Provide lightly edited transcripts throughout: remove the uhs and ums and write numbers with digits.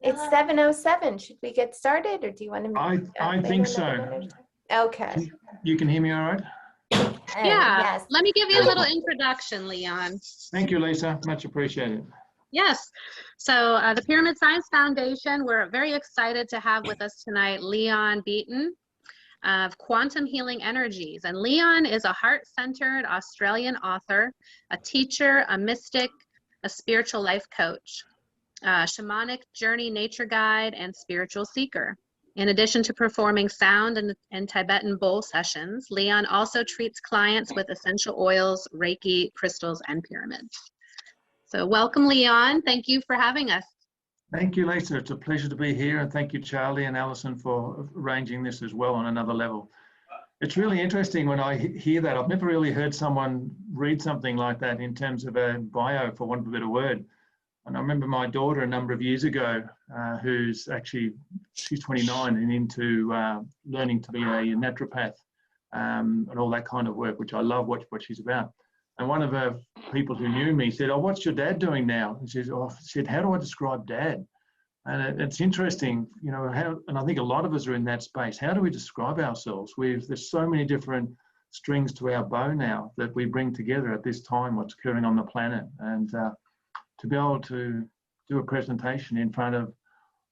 It's 7:07. Should we get started, or do you want to? I think so. Okay. You can hear me all right? Yeah. Yes. Let me give you a little introduction, Leon. Thank you, Lisa. Much appreciated. Yes. So the Pyramid Science Foundation, we're very excited to have with us tonight Leon Beaton of Quantum Healing Energies. And Leon is a heart-centered Australian author, a teacher, a mystic, a spiritual life coach, shamanic journey nature guide, and spiritual seeker. In addition to performing sound and Tibetan bowl sessions, Leon also treats clients with essential oils, Reiki, crystals, and pyramids. So welcome, Leon. Thank you for having us. Thank you, Lisa. It's a pleasure to be here. And thank you, Charlie and Alison, for arranging this as well on another level. It's really interesting when I hear that. I've never really heard someone read something like that in terms of a bio, for want of a better word. And I remember my daughter a number of years ago, she's 29 and into learning to be a naturopath and all that kind of work, which I love what she's about. And one of her people who knew me said, "Oh, what's your dad doing now?" And she said, "How do I describe Dad?" And it's interesting, you know, and I think a lot of us are in that space. How do we describe ourselves? There's so many different strings to our bow now that we bring together at this time, what's occurring on the planet. And to be able to do a presentation in front of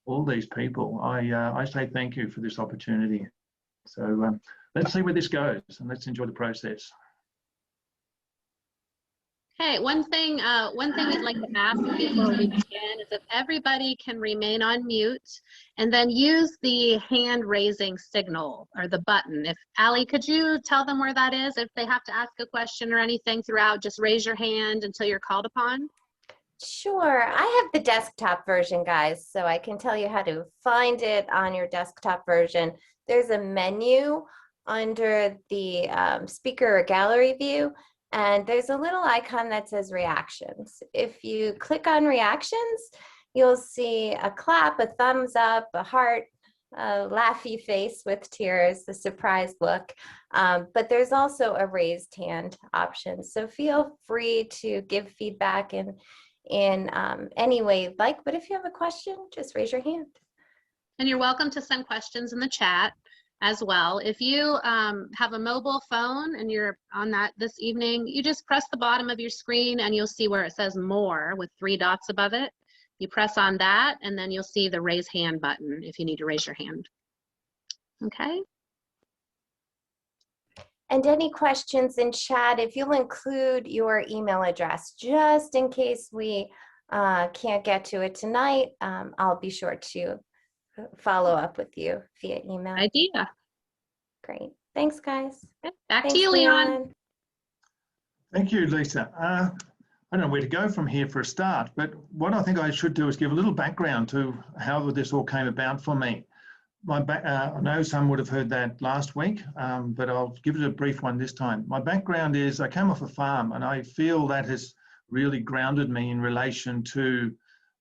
all these people, I say thank you for this opportunity. So let's see where this goes and let's enjoy the process. Hey, one thing we'd like to ask before we begin is if everybody can remain on mute and then use the hand raising signal or the button. If Ali, could you tell them where that is? If they have to ask a question or anything throughout, just raise your hand until you're called upon. Sure. I have the desktop version, guys, so I can tell you how to find it on your desktop version. There's a menu under the speaker or gallery view, and there's a little icon that says reactions. If you click on reactions, you'll see a clap, a thumbs up, a heart, a laughy face with tears, the surprised look. But there's also a raised hand option. So feel free to give feedback in any way you'd like. But if you have a question, just raise your hand. And you're welcome to send questions in the chat as well. If you have a mobile phone and you're on that this evening, you just press the bottom of your screen and you'll see where it says more with 3 dots above it. You press on that and then you'll see the raise hand button if you need to raise your hand. Okay. And any questions in chat, if you'll include your email address, just in case we can't get to it tonight, I'll be sure to follow up with you via email. Idea. Great. Thanks, guys. Back to you, Leon. Thank you, Lisa. I don't know where to go from here for a start, but what I think I should do is give a little background to how this all came about for me. I know some would have heard that last week, but I'll give it a brief one this time. My background is I came off a farm, and I feel that has really grounded me in relation to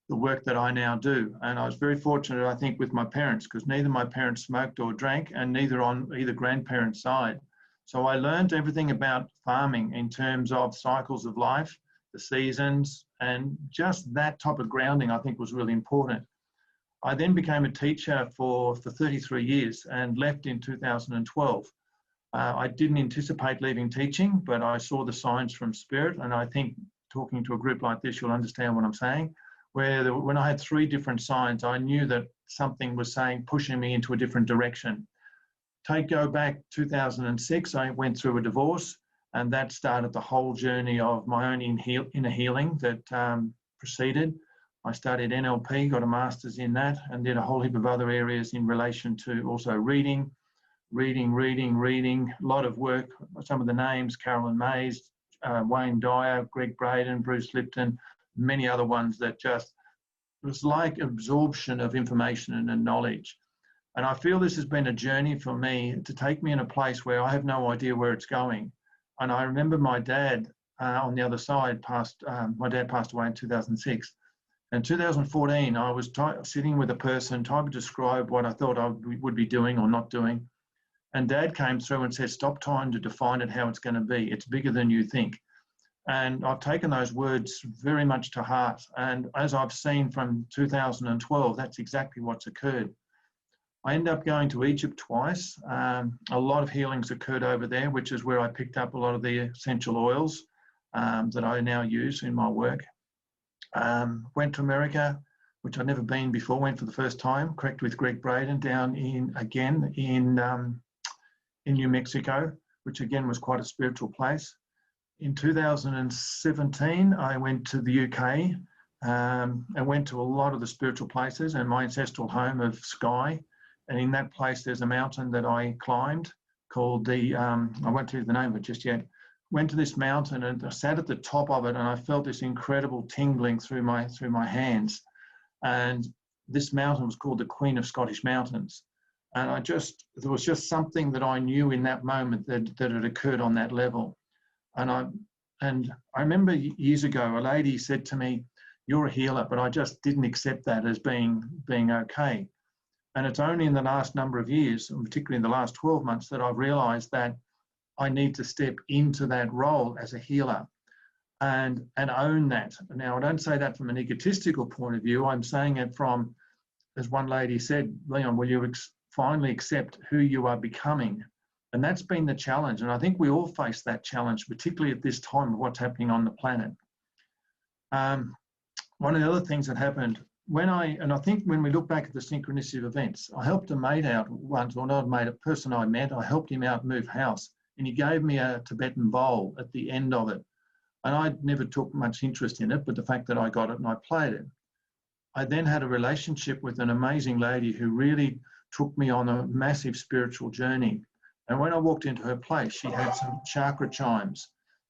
the work that I now do. And I was very fortunate, I think, with my parents, because neither my parents smoked or drank, and neither on either grandparent's side. So I learned everything about farming in terms of cycles of life, the seasons, and just that type of grounding I think was really important. I then became a teacher for 33 years and left in 2012. I didn't anticipate leaving teaching, but I saw the signs from Spirit, and I think talking to a group like this, you'll understand what I'm saying. When I had 3 different signs, I knew that something was pushing me into a different direction. Go back 2006, I went through a divorce, and that started the whole journey of my own inner healing that proceeded. I studied NLP, got a master's in that, and did a whole heap of other areas in relation to also reading, a lot of work. Some of the names, Carolyn Mays, Wayne Dyer, Greg Braden, Bruce Lipton, many other ones that just was like absorption of information and knowledge. And I feel this has been a journey for me to take me in a place where I have no idea where it's going. And I remember my dad on the other side my dad passed away in 2006. In 2014, I was sitting with a person trying to describe what I thought I would be doing or not doing. And Dad came through and said, "Stop trying to define it how it's going to be. It's bigger than you think." And I've taken those words very much to heart. And as I've seen from 2012, that's exactly what's occurred. I ended up going to Egypt twice. A lot of healings occurred over there, which is where I picked up a lot of the essential oils that I now use in my work. Went to America, which I'd never been before, went for the first time, correct with Greg Braden, down in New Mexico, which again was quite a spiritual place. In 2017, I went to the UK and went to a lot of the spiritual places and my ancestral home of Skye. And in that place, there's a mountain that I climbed called I won't tell you the name of it just yet. Went to this mountain and I sat at the top of it and I felt this incredible tingling through my hands. And this mountain was called the Queen of Scottish Mountains. And there was just something that I knew in that moment that had occurred on that level. And I remember years ago, a lady said to me, "You're a healer," but I just didn't accept that as being okay. And it's only in the last number of years, and particularly in the last 12 months, that I've realized that I need to step into that role as a healer and own that. Now, I don't say that from an egotistical point of view. I'm saying it from, as one lady said, "Leon, will you finally accept who you are becoming?" And that's been the challenge. And I think we all face that challenge, particularly at this time of what's happening on the planet. One of the other things that happened I think when we look back at the synchronicity of events, I helped a mate out once, or not a mate, a person I met, I helped him out move house, and he gave me a Tibetan bowl at the end of it. And I never took much interest in it, but the fact that I got it and I played it. I then had a relationship with an amazing lady who really took me on a massive spiritual journey. And when I walked into her place, she had some chakra chimes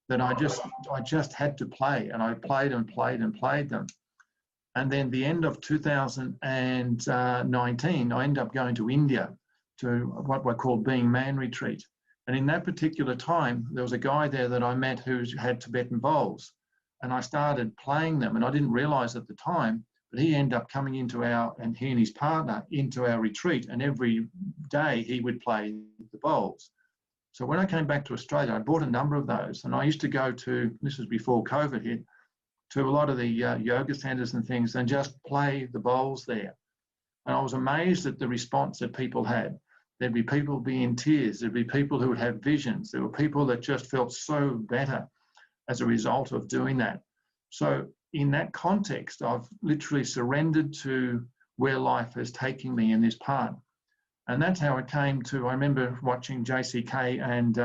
that I just had to play, and I played and played and played them. And then the end of 2019, I ended up going to India to what I call Being Man retreat. And in that particular time, there was a guy there that I met who had Tibetan bowls. And I started playing them, and I didn't realize at the time, but he ended up coming into and he and his partner into our retreat, and every day he would play the bowls. So when I came back to Australia, I bought a number of those, and I used to go to, this was before COVID hit, to a lot of the yoga centers and things and just play the bowls there. And I was amazed at the response that people had. There'd be people be in tears. There'd be people who would have visions. There were people that just felt so better as a result of doing that. So in that context, I've literally surrendered to where life is taking me in this part. And that's how it came to, I remember watching JCK and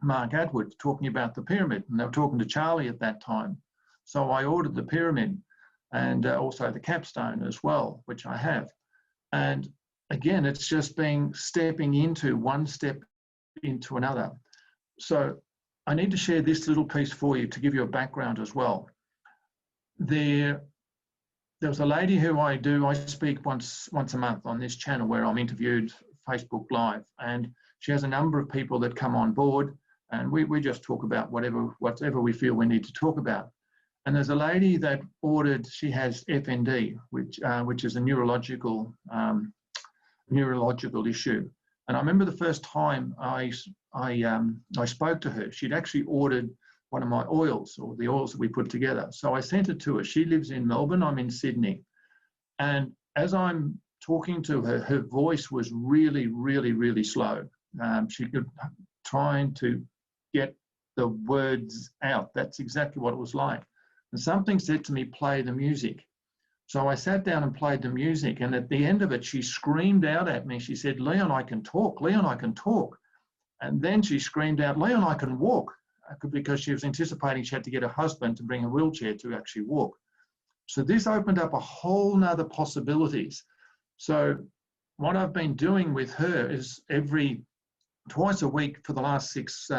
Mark Atwood talking about the pyramid, and they were talking to Charlie at that time. So I ordered the pyramid and also the capstone as well, which I have. And again, it's just stepping into one step into another. So I need to share this little piece for you to give you a background as well. There was a lady who I speak once a month on this channel where I'm interviewed Facebook Live, and she has a number of people that come on board, and we just talk about whatever we feel we need to talk about. And there's a lady that ordered, she has FND, which is a neurological issue. And I remember the first time I spoke to her, she'd actually ordered one of my oils, or the oils that we put together. So I sent it to her. She lives in Melbourne, I'm in Sydney. And as I'm talking to her, her voice was really, really, really slow. She could trying to get the words out. That's exactly what it was like. And something said to me, play the music. So I sat down and played the music. And at the end of it, she screamed out at me. She said, "Leon, I can talk. Leon, I can talk." And then she screamed out, "Leon, I can walk," because she was anticipating she had to get her husband to bring a wheelchair to actually walk. So this opened up a whole nother possibilities. So what I've been doing with her is twice a week for the last 6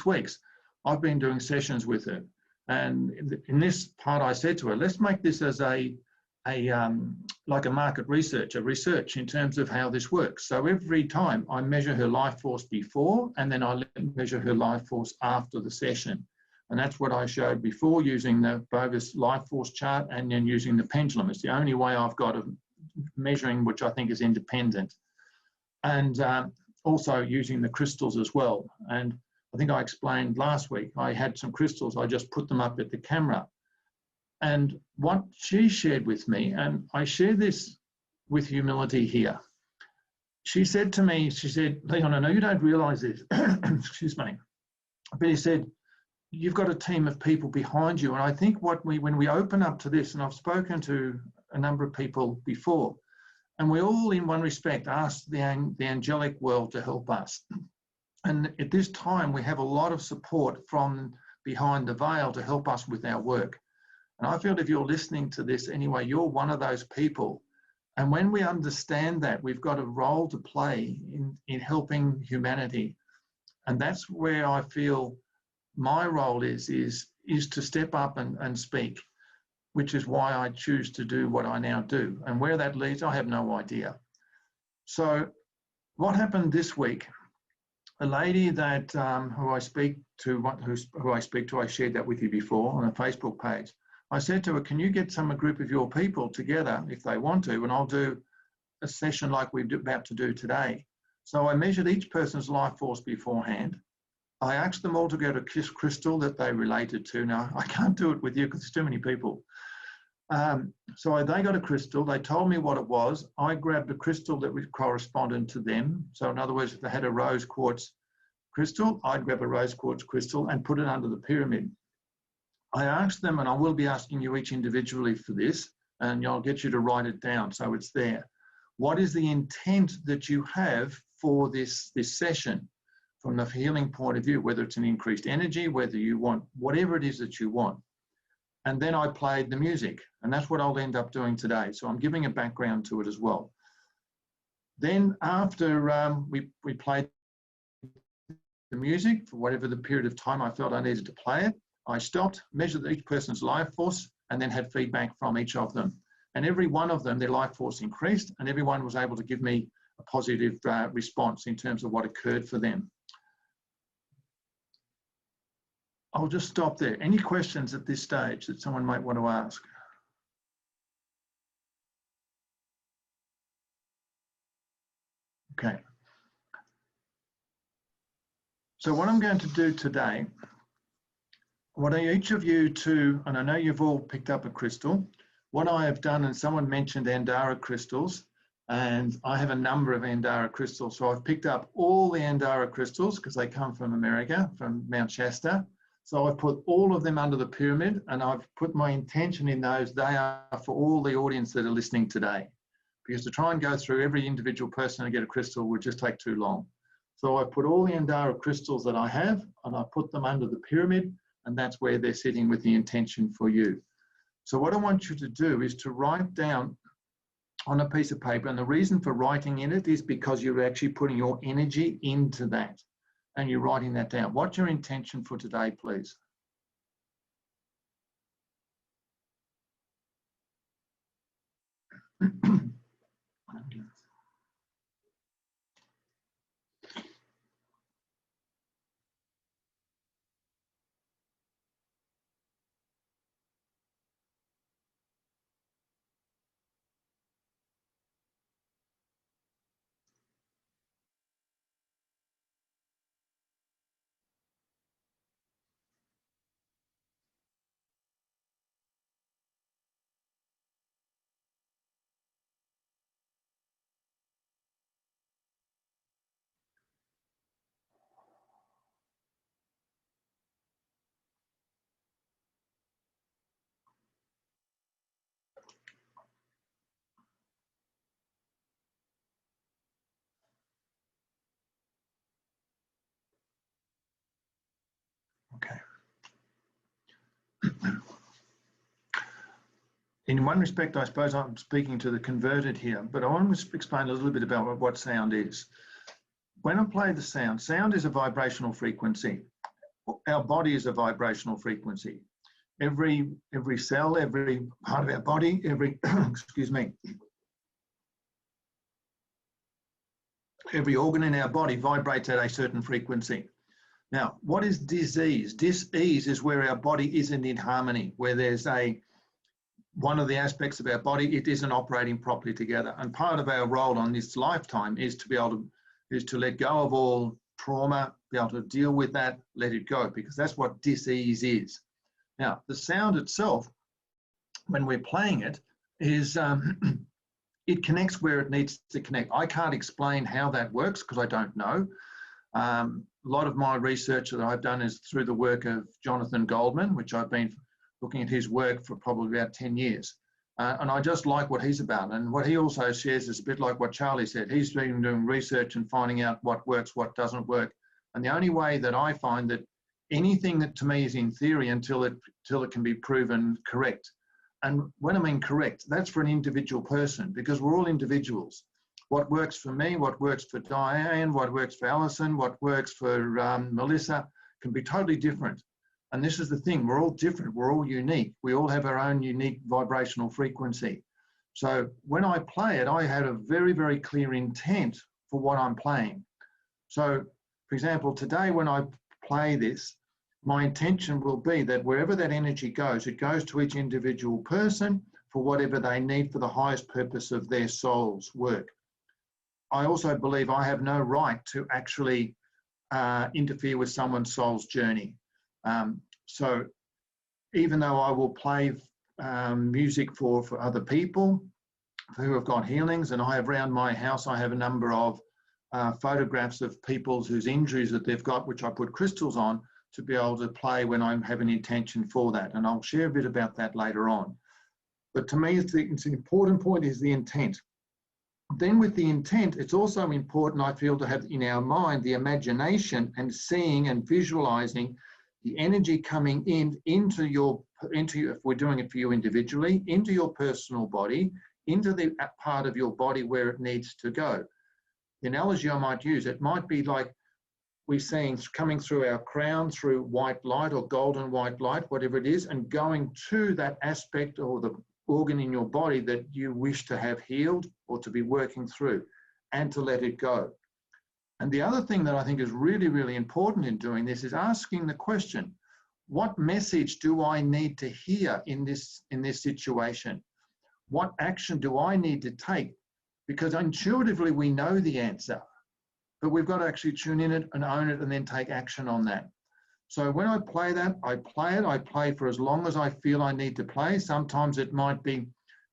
weeks, I've been doing sessions with her. And in this part, I said to her, let's make this as like a market research, a research in terms of how this works. So every time I measure her life force before, and then I measure her life force after the session. And that's what I showed before, using the Bovis life force chart and then using the pendulum. It's the only way I've got of measuring, which I think is independent. And also using the crystals as well. And I think I explained last week, I had some crystals, I just put them up at the camera. And what she shared with me, and I share this with humility here. She said to me, she said, Leon, I know you don't realise this, excuse me, but he said, you've got a team of people behind you. And I think when we open up to this, and I've spoken to a number of people before, and we all, in one respect, ask the angelic world to help us. And at this time, we have a lot of support from behind the veil to help us with our work. And I feel if you're listening to this anyway, you're one of those people. And when we understand that, we've got a role to play in helping humanity. And that's where I feel my role is to step up and speak, which is why I choose to do what I now do. And where that leads, I have no idea. So what happened this week, a lady that who I speak to, I shared that with you before on a Facebook page. I said to her, can you get a group of your people together if they want to, and I'll do a session like we're about to do today. So I measured each person's life force beforehand. I asked them all to go to kiss crystal that they related to. Now, I can't do it with you because there's too many people. So they got a crystal. They told me what it was. I grabbed a crystal that corresponded to them. So in other words, if they had a rose quartz crystal, I'd grab a rose quartz crystal and put it under the pyramid. I asked them, and I will be asking you each individually for this, and I'll get you to write it down so it's there. What is the intent that you have for this session from the healing point of view, whether it's an increased energy, whether you want, whatever it is that you want. And then I played the music, and that's what I'll end up doing today. So I'm giving a background to it as well. Then after we played the music for whatever the period of time I felt I needed to play it, I stopped, measured each person's life force, and then had feedback from each of them. And every one of them, their life force increased, and everyone was able to give me a positive response in terms of what occurred for them. I'll just stop there. Any questions at this stage that someone might want to ask? Okay. So what I'm going to do today, I want each of you to, and I know you've all picked up a crystal, what I have done, and someone mentioned Andara crystals, and I have a number of Andara crystals. So I've picked up all the Andara crystals because they come from America, from Mount Shasta. So I've put all of them under the pyramid, and I've put my intention in those. They are for all the audience that are listening today, because to try and go through every individual person and get a crystal would just take too long. So I put all the Andara crystals that I have, and I put them under the pyramid, and that's where they're sitting with the intention for you. So what I want you to do is to write down on a piece of paper, and the reason for writing in it is because you're actually putting your energy into that. And you're writing that down. What's your intention for today, please? Okay. In one respect, I suppose I'm speaking to the converted here, but I want to explain a little bit about what sound is. When I play the sound, sound is a vibrational frequency. Our body is a vibrational frequency. Every cell, every part of our body, excuse me, every organ in our body vibrates at a certain frequency. Now, what is dis-ease? Dis-ease is where our body isn't in harmony, where there's one of the aspects of our body, it isn't operating properly together. And part of our role on this lifetime is to be able to, let go of all trauma, be able to deal with that, let it go, because that's what dis-ease is. Now, the sound itself, when we're playing it, is it connects where it needs to connect. I can't explain how that works because I don't know. A lot of my research that I've done is through the work of Jonathan Goldman, which I've been looking at his work for probably about 10 years. And I just like what he's about. And what he also shares is a bit like what Charlie said. He's been doing research and finding out what works, what doesn't work. And the only way that I find that anything that to me is in theory until it can be proven correct. And when I mean correct, that's for an individual person, because we're all individuals. What works for me, what works for Diane, what works for Alison, what works for Melissa can be totally different. And this is the thing, we're all different, we're all unique. We all have our own unique vibrational frequency. So when I play it, I had a very, very clear intent for what I'm playing. So for example, today when I play this, my intention will be that wherever that energy goes, it goes to each individual person for whatever they need for the highest purpose of their soul's work. I also believe I have no right to actually interfere with someone's soul's journey. So even though I will play music for other people who have got healings, and I have around my house, I have a number of photographs of people whose injuries that they've got, which I put crystals on to be able to play when I have an intention for that. And I'll share a bit about that later on. But to me, it's an important point is the intent. Then with the intent, it's also important, I feel, to have in our mind the imagination and seeing and visualizing the energy coming into if we're doing it for you individually, into your personal body, into the part of your body where it needs to go. The analogy I might use, it might be like we're seeing coming through our crown through white light or golden white light, whatever it is, and going to that aspect or the organ in your body that you wish to have healed or to be working through, and to let it go. And the other thing that I think is really, really important in doing this is asking the question, what message do I need to hear in this situation? What action do I need to take? Because intuitively we know the answer, but we've got to actually tune in it and own it and then take action on that. So when I play that, I play for as long as I feel I need to play. Sometimes it might be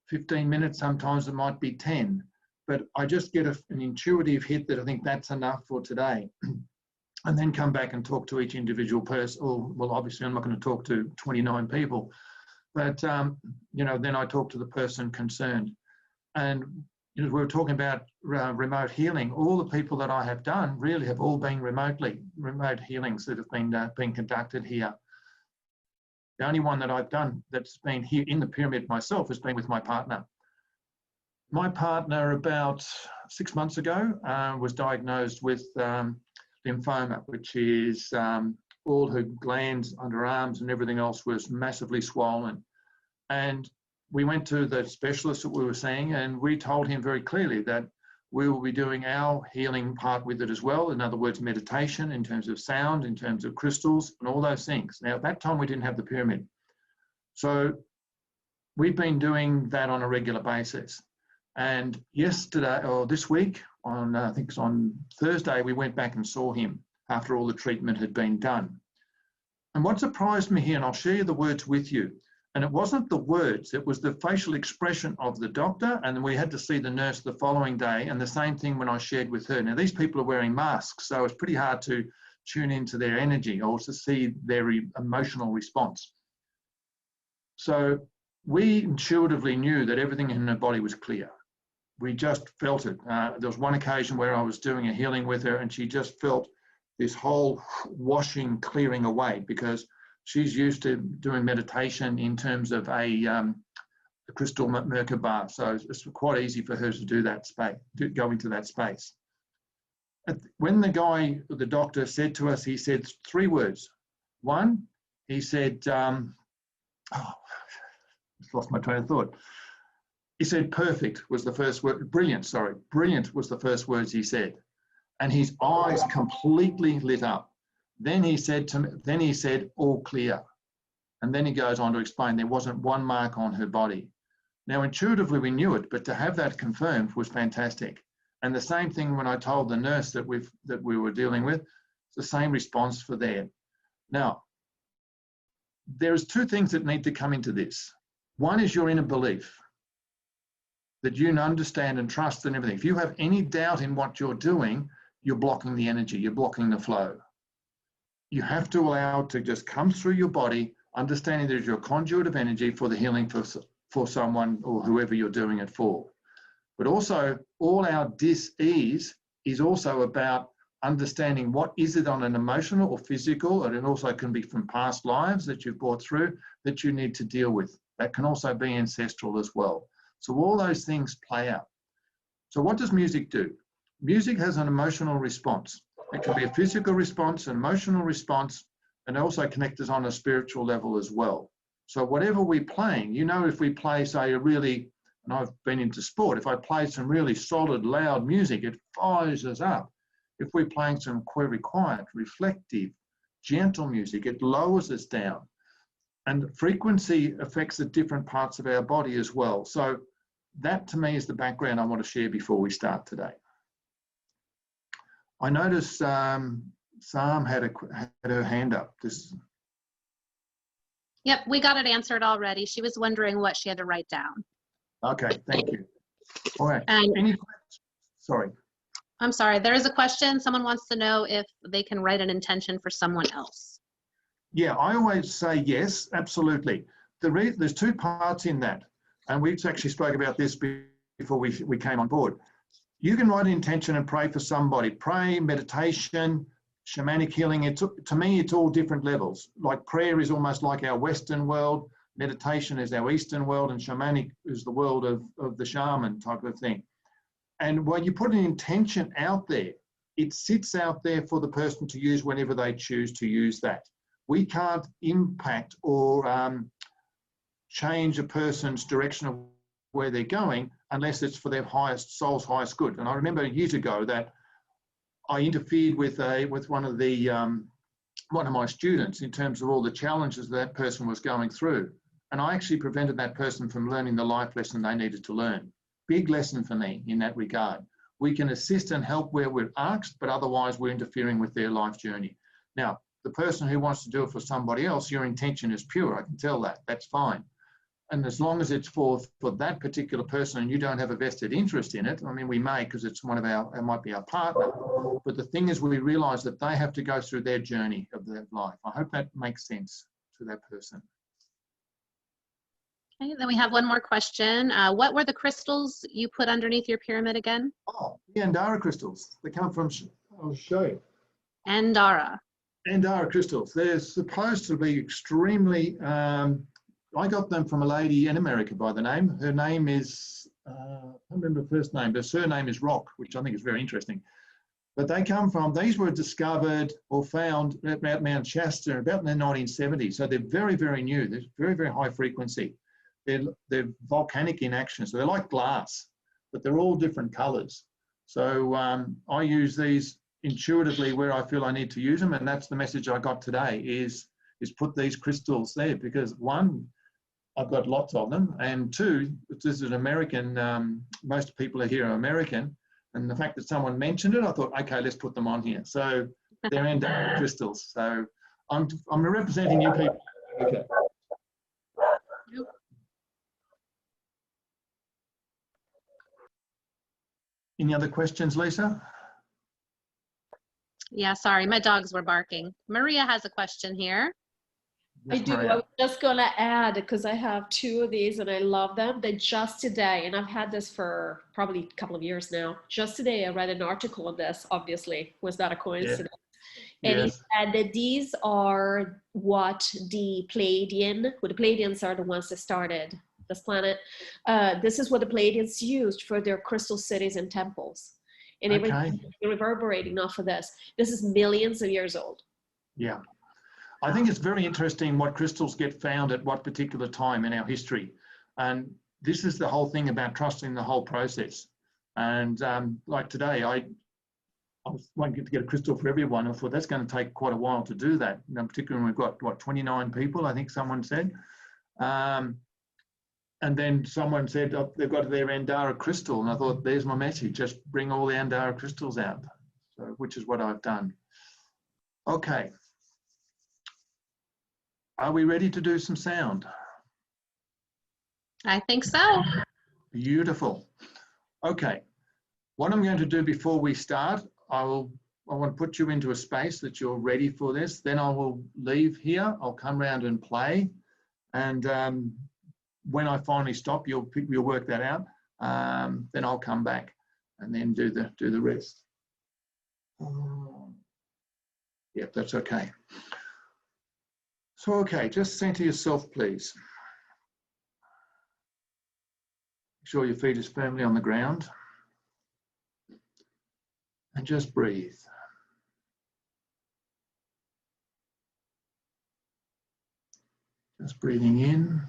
15 minutes, sometimes it might be 10, but I just get an intuitive hit that I think that's enough for today. And then come back and talk to each individual person. Or, well, obviously I'm not going to talk to 29 people, but then I talk to the person concerned. And we were talking about remote healing. All the people that I have done really have all been remote healings that have been conducted here. The only one that I've done that's been here in the pyramid myself has been with my partner. My partner about 6 months ago was diagnosed with lymphoma, which is all her glands, underarms and everything else was massively swollen. And we went to the specialist that we were seeing, and we told him very clearly that we will be doing our healing part with it as well. In other words, meditation in terms of sound, in terms of crystals and all those things. Now, at that time, we didn't have the pyramid. So we've been doing that on a regular basis. And yesterday, or this week, on I think it's on Thursday, we went back and saw him after all the treatment had been done. And what surprised me here, and I'll share the words with you, and it wasn't the words, it was the facial expression of the doctor, and then we had to see the nurse the following day, and the same thing when I shared with her. Now, these people are wearing masks, so it's pretty hard to tune into their energy or to see their emotional response. So we intuitively knew that everything in her body was clear. We just felt it. There was one occasion where I was doing a healing with her, and she just felt this whole washing, clearing away, because she's used to doing meditation in terms of a crystal Merkaba. So it's quite easy for her to do that space, to go into that space. When the doctor said to us, he said 3 words. One, he said, lost my train of thought. He said perfect was the first word, brilliant was the first words he said. And his eyes completely lit up. Then he said all clear. And then he goes on to explain there wasn't one mark on her body. Now, intuitively we knew it, but to have that confirmed was fantastic. And the same thing when I told the nurse that we were dealing with, It's the same response for there. Now, there's two things that need to come into this. One is your inner belief, that you understand and trust and everything. If you have any doubt in what you're doing, you're blocking the energy, you're blocking the flow. You have to allow it to just come through your body, understanding that you're a conduit of energy for the healing for someone or whoever you're doing it for. But also, all our dis-ease is also about understanding what is it on an emotional or physical, and it also can be from past lives that you've brought through that you need to deal with. That can also be ancestral as well. So all those things play out. So what does music do? Music has an emotional response. It can be a physical response, an emotional response, and also connect us on a spiritual level as well. So whatever we're playing, if we play, say, a really, and I've been into sport, if I play some really solid, loud music, it fires us up. If we're playing some very quiet, reflective, gentle music, it lowers us down. And frequency affects the different parts of our body as well. So that, to me, is the background I want to share before we start today. I noticed Sam had her hand up. Yep, we got it answered already. She was wondering what she had to write down. Okay, thank you. All right. And any questions? Sorry. I'm sorry, there is a question. Someone wants to know if they can write an intention for someone else. Yeah, I always say yes, absolutely. There's two parts in that, and we actually spoke about this before we came on board. You can write an intention and pray for somebody. Pray, meditation, shamanic healing. To me, it's all different levels. Like prayer is almost like our Western world, meditation is our Eastern world, and shamanic is the world of the shaman type of thing. And when you put an intention out there, it sits out there for the person to use whenever they choose to use that. We can't impact or change a person's direction of where they're going unless it's for their soul's highest good. And I remember years ago that I interfered with one of my students in terms of all the challenges that person was going through, and I actually prevented that person from learning the life lesson they needed to learn. Big lesson for me in that regard. We can assist and help where we're asked, but otherwise we're interfering with their life journey. Now, the person who wants to do it for somebody else, your intention is pure. I can tell that. That's fine. And as long as it's for that particular person and you don't have a vested interest in it, I mean, we may, because it's it might be our partner. But the thing is, we realize that they have to go through their journey of their life. I hope that makes sense to that person. Okay, then we have one more question. What were the crystals you put underneath your pyramid again? Oh, the Andara crystals. They come from, I'll show you. Andara. Andara crystals. They're supposed to be extremely, I got them from a lady in America by the name. Her name is, I don't remember her first name, but her surname is Rock, which I think is very interesting. But these were discovered or found at Mount Shasta about in the 1970s. So they're very, very new. They're very, very high frequency. They're volcanic in action. So they're like glass, but they're all different colors. So I use these intuitively where I feel I need to use them. And that's the message I got today is put these crystals there because one, I've got lots of them. And two, this is an American, most people here are American. And the fact that someone mentioned it, I thought, okay, let's put them on here. So they're Andara crystals. So I'm representing you people. Okay. Any other questions, Lisa? Yeah, sorry, my dogs were barking. Maria has a question here. Yes, I do. Maria. I was just going to add, because I have two of these and I love them, that just today, and I've had this for probably a couple of years now, just today I read an article on this, obviously. Was that a coincidence? Yeah. And Yes. he said that these are what the Pleiadians are the ones that started this planet. This is what the Pleiadians used for their crystal cities and temples. And everything reverberating off of this. This is millions of years old. Yeah. I think it's very interesting what crystals get found at what particular time in our history. And this is the whole thing about trusting the whole process. And like today, I won't get to get a crystal for everyone. I thought that's going to take quite a while to do that. Particularly when we've got, what, 29 people, I think someone said. And then someone said, oh, they've got their Andara crystal. And I thought, there's my message. Just bring all the Andara crystals out, so, which is what I've done. Okay. Are we ready to do some sound? I think so. Beautiful. Okay. What I'm going to do before we start, I want to put you into a space that you're ready for this. Then I will leave here. I'll come around and play. And when I finally stop, you'll work that out. Then I'll come back and then do the rest. Yep, that's okay. So, okay, just center yourself, please. Make sure your feet is firmly on the ground. And just breathe. Just breathing in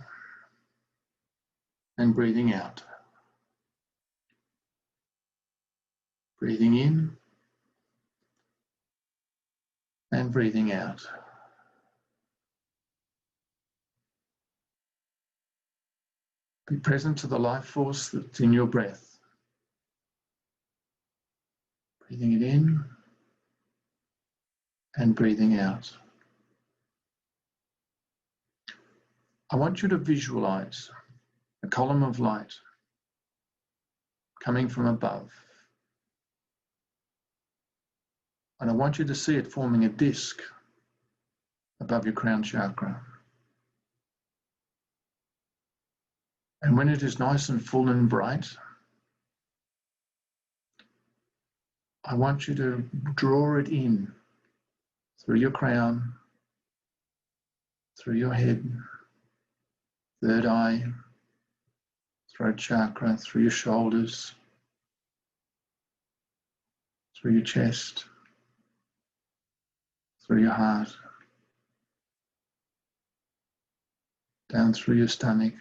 and breathing out. Breathing in and breathing out. Be present to the life force that's in your breath. Breathing it in and breathing out. I want you to visualize a column of light coming from above. And I want you to see it forming a disc above your crown chakra. And when it is nice and full and bright, I want you to draw it in through your crown, through your head, third eye, throat chakra, through your shoulders, through your chest, through your heart, down through your stomach,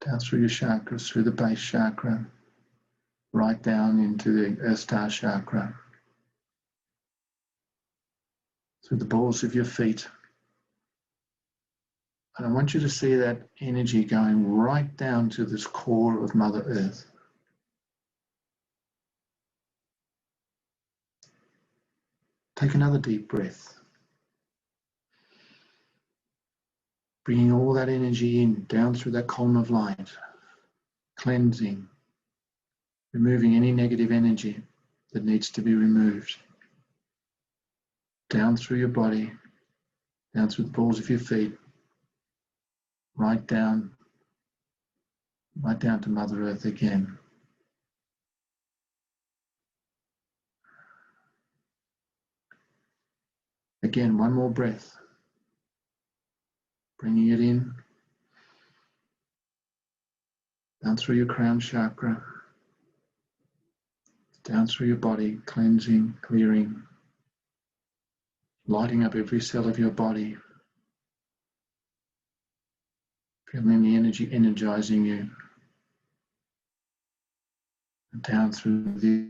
down through your chakras, through the base chakra, right down into the Earth Star chakra, through the balls of your feet. And I want you to see that energy going right down to this core of Mother Earth. Take another deep breath. Bringing all that energy in, down through that column of light, cleansing, removing any negative energy that needs to be removed. Down through your body, down through the balls of your feet, right down to Mother Earth again. Again, one more breath. Bringing it in, down through your crown chakra, down through your body, cleansing, clearing, lighting up every cell of your body, feeling the energy energizing you, and down through the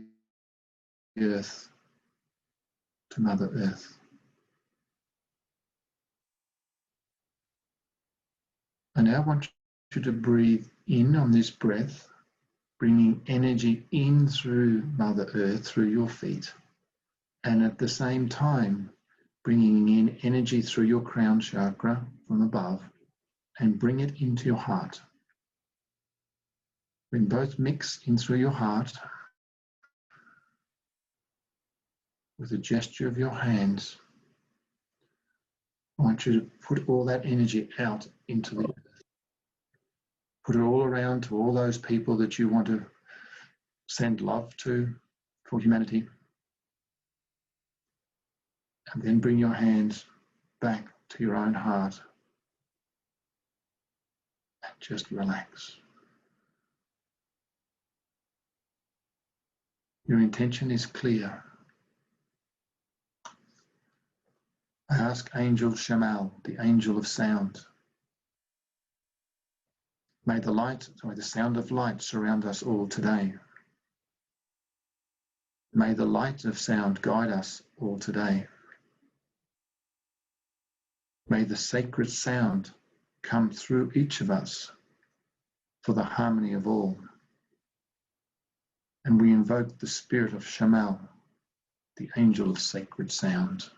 earth to Mother Earth. And now I want you to breathe in on this breath, bringing energy in through Mother Earth, through your feet, and at the same time, bringing in energy through your crown chakra from above, and bring it into your heart. When both mix in through your heart, with a gesture of your hands, I want you to put all that energy out into the earth. Put it all around to all those people that you want to send love to for humanity. And then bring your hands back to your own heart and just relax. Your intention is clear. I ask Angel Shamal, the angel of sound. May the sound of light surround us all today. May the light of sound guide us all today. May the sacred sound come through each of us for the harmony of all. And we invoke the spirit of Shamal the angel of sacred sound.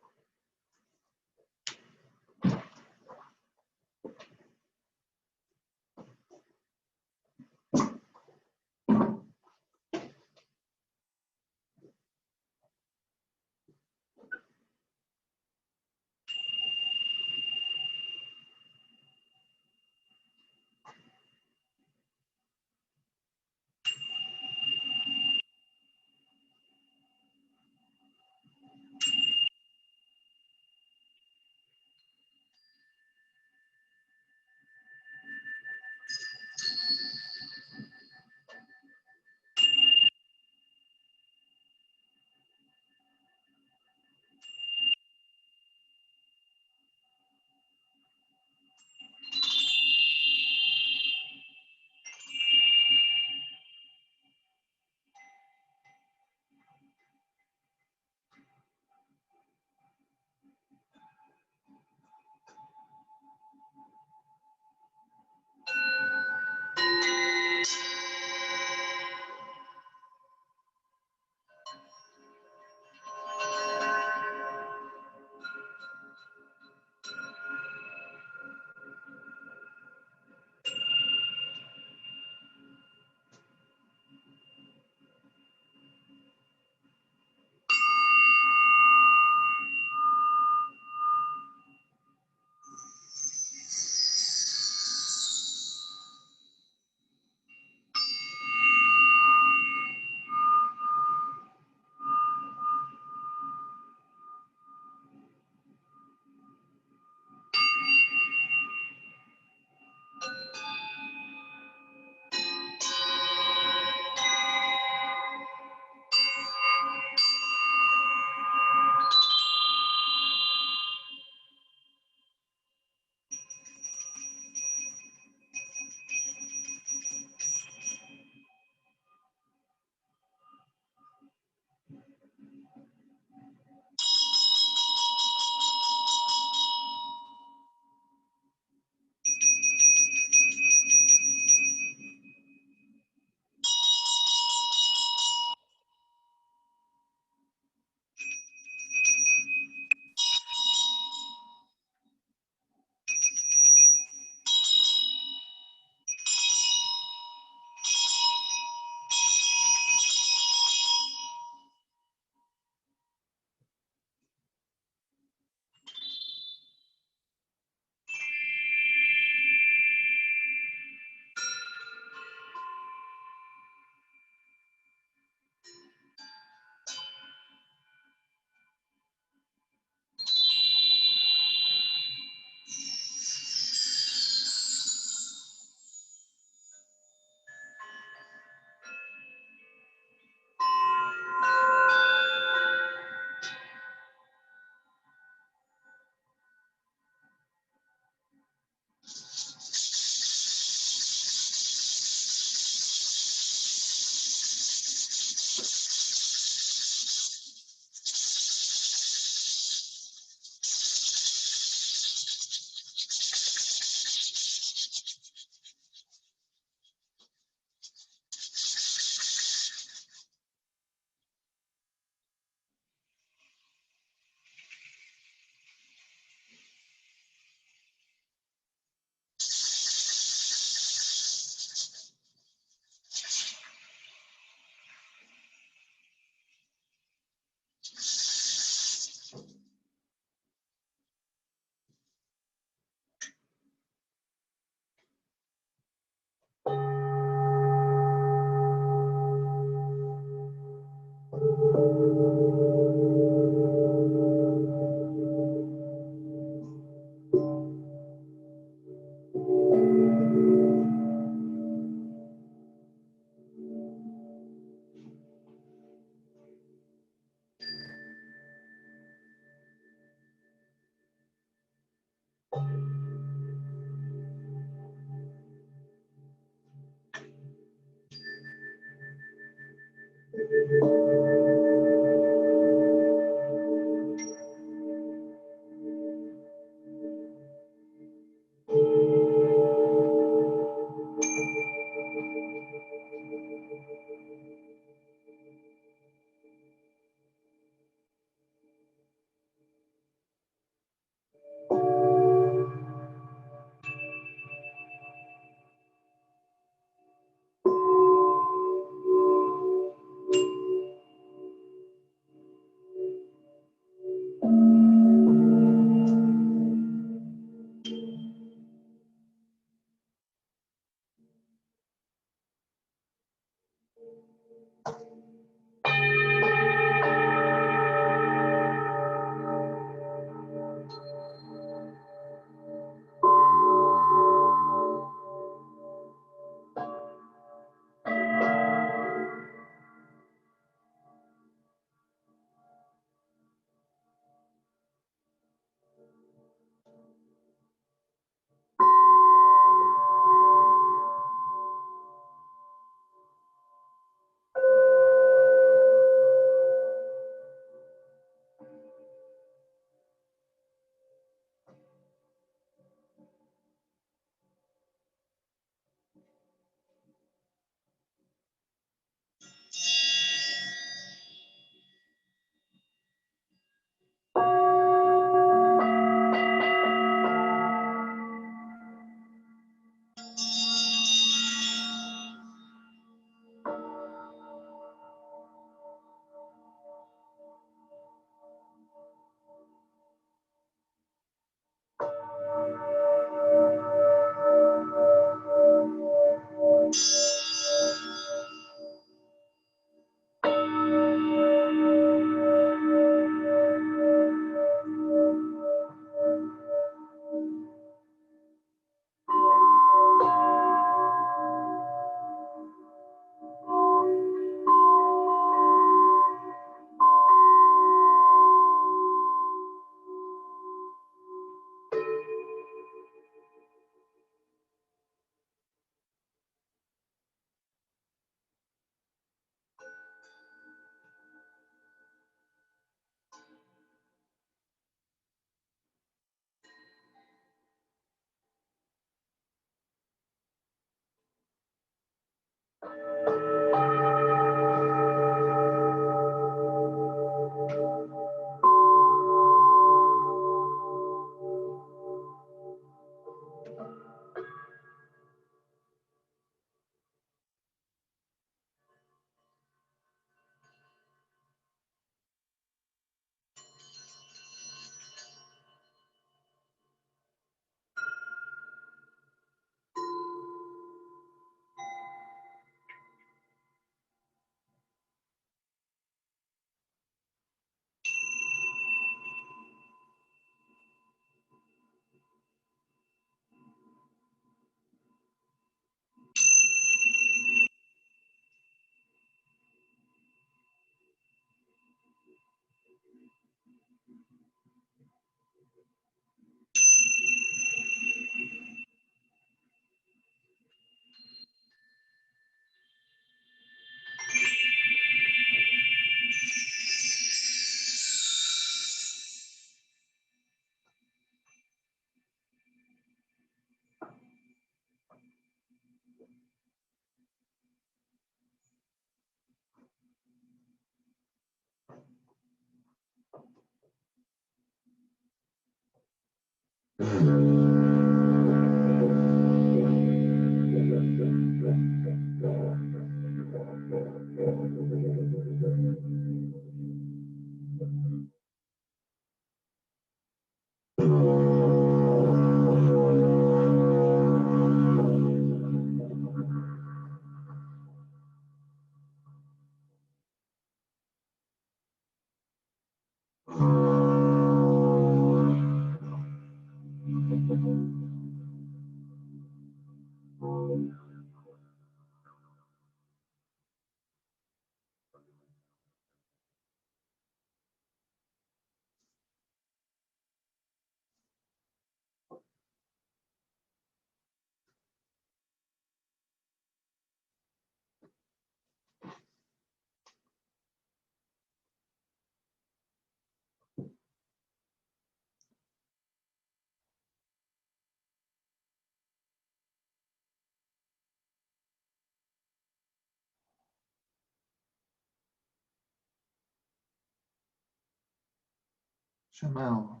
Shamal,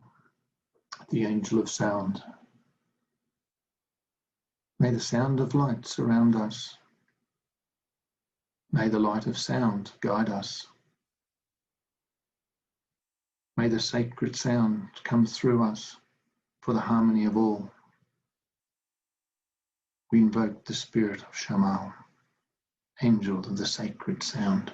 the angel of sound. May the sound of light surround us. May the light of sound guide us. May the sacred sound come through us for the harmony of all. We invoke the spirit of Shamal, angel of the sacred sound.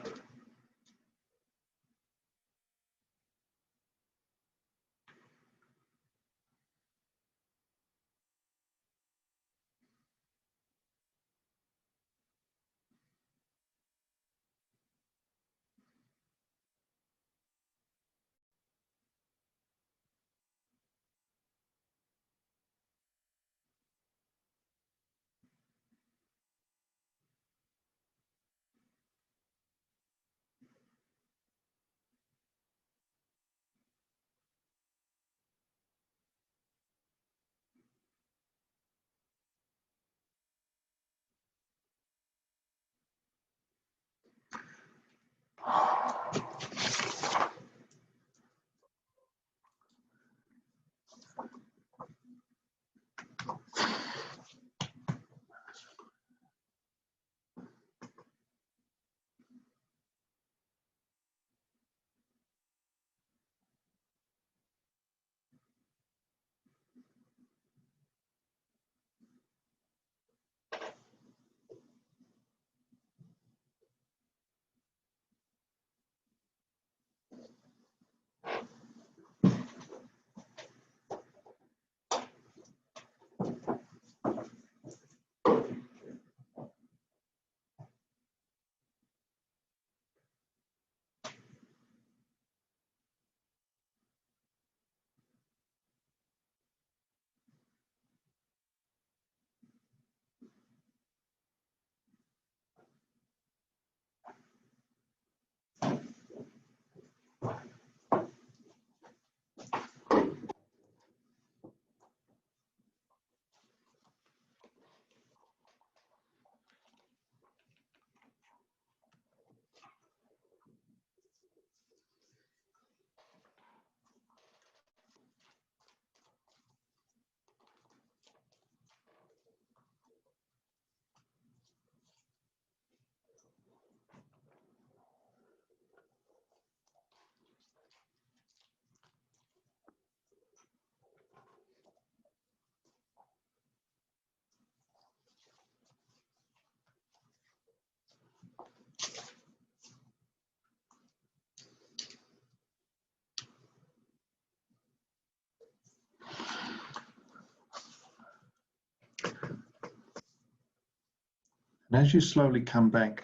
And as you slowly come back,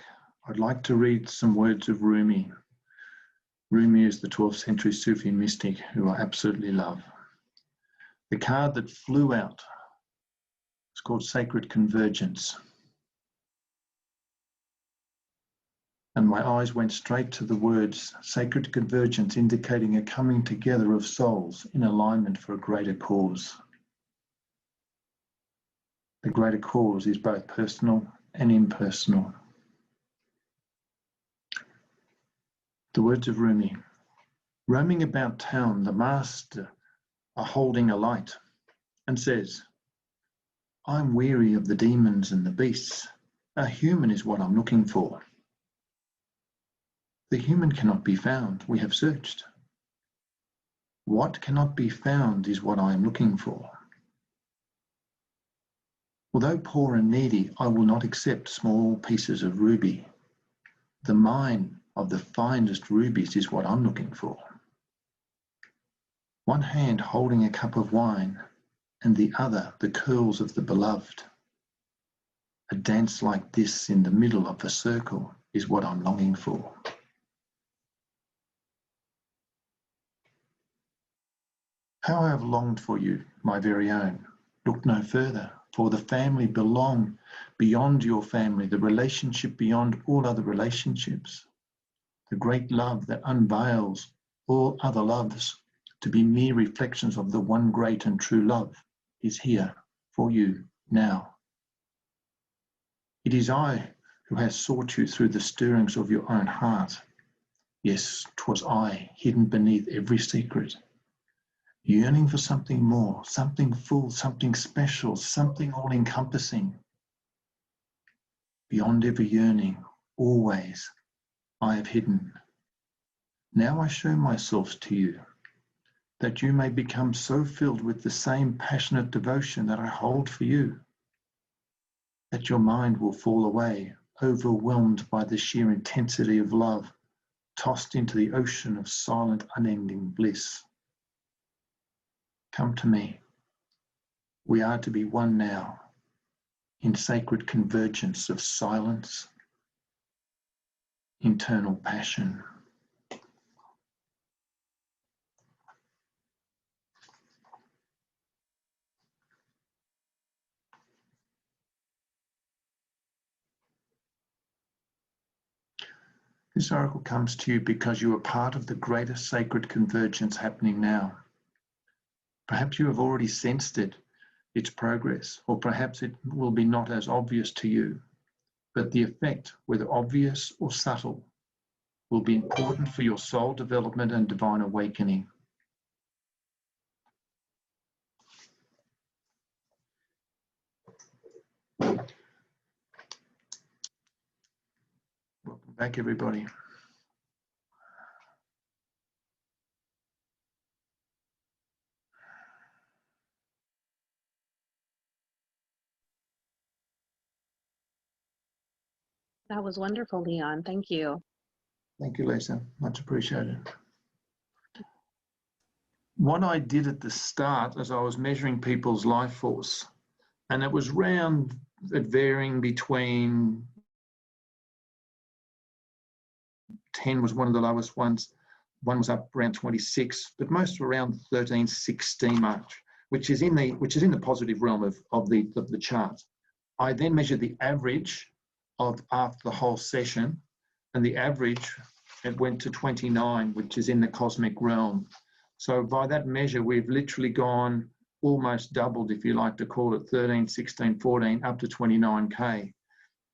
I'd like to read some words of Rumi. Rumi is the 12th century Sufi mystic who I absolutely love. The card that flew out is called Sacred Convergence. And my eyes went straight to the words sacred convergence, indicating a coming together of souls in alignment for a greater cause. The greater cause is both personal and impersonal. The words of Rumi. Roaming about town, the master are holding a light and says, I'm weary of the demons and the beasts. A human is what I'm looking for. The human cannot be found. We have searched. What cannot be found is what I am looking for. Although poor and needy, I will not accept small pieces of ruby. The mine of the finest rubies is what I'm looking for. One hand holding a cup of wine, and the other the curls of the beloved. A dance like this in the middle of a circle is what I'm longing for. How I have longed for you, my very own. Look no further, for the family belong beyond your family, the relationship beyond all other relationships. The great love that unveils all other loves to be mere reflections of the one great and true love is here for you now. It is I who has sought you through the stirrings of your own heart. Yes, 'twas I, hidden beneath every secret, yearning for something more, something full, something special, something all-encompassing. Beyond every yearning, always, I have hidden. Now I show myself to you, that you may become so filled with the same passionate devotion that I hold for you, that your mind will fall away, overwhelmed by the sheer intensity of love, tossed into the ocean of silent, unending bliss. Come to me. We are to be one now, in sacred convergence of silence, internal passion. This oracle comes to you because you are part of the greatest sacred convergence happening now. Perhaps you have already sensed it, its progress, or perhaps it will be not as obvious to you, but the effect, whether obvious or subtle, will be important for your soul development and divine awakening. Welcome back, everybody. That was wonderful, Leon. Thank you. Thank you, Lisa. Much appreciated. What I did at the start is I was measuring people's life force, and it was varying between 10 was one of the lowest ones. One was up around 26, but most were around 13, 16 mark, which is in the positive realm of the chart. I then measured the average of after the whole session, and the average, it went to 29, which is in the cosmic realm. So by that measure, we've literally gone almost doubled, if you like to call it, 13, 16, 14, up to 29K,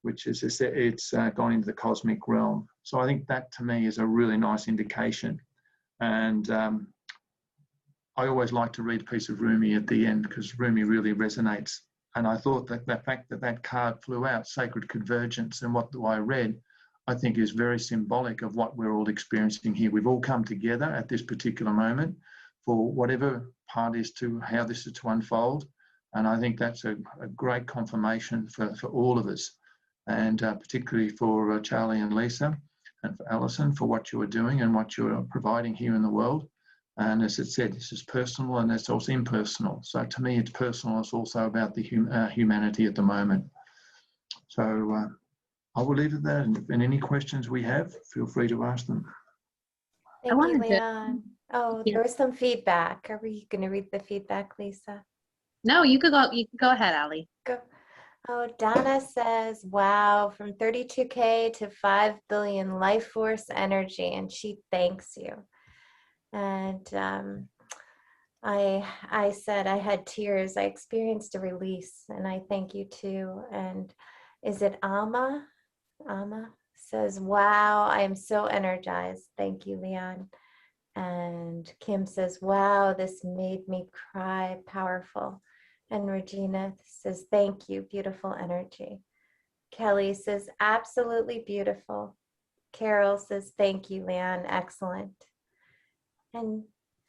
which is, it's gone into the cosmic realm. So I think that to me is a really nice indication. And I always like to read a piece of Rumi at the end because Rumi really resonates. And I thought that the fact that that card flew out, Sacred Convergence, and what I read, I think is very symbolic of what we're all experiencing here. We've all come together at this particular moment for whatever part is to how this is to unfold. And I think that's a great confirmation for all of us, and particularly for Charlie and Lisa and for Alison for what you are doing and what you're providing here in the world. And as it said, this is personal and it's also impersonal. So to me, it's personal. It's also about the humanity at the moment. So So I will leave it there, and any questions we have, feel free to ask them. Thank you, wanted to- Leon. Oh, Yeah. there was some feedback. Are we going to read the feedback, Lisa? No, you could go. You could go ahead, Allie. Go. Oh, Donna says, wow, from 32K to 5 billion life force energy, and she thanks you. And I said I had tears. I experienced a release, and I thank you too. And is it Alma? Alma says, wow, I am so energized. Thank you, Leon. And Kim says, wow, this made me cry, powerful. And Regina says, thank you, beautiful energy. Kelly says, absolutely beautiful. Carol says, thank you, Leon, excellent. And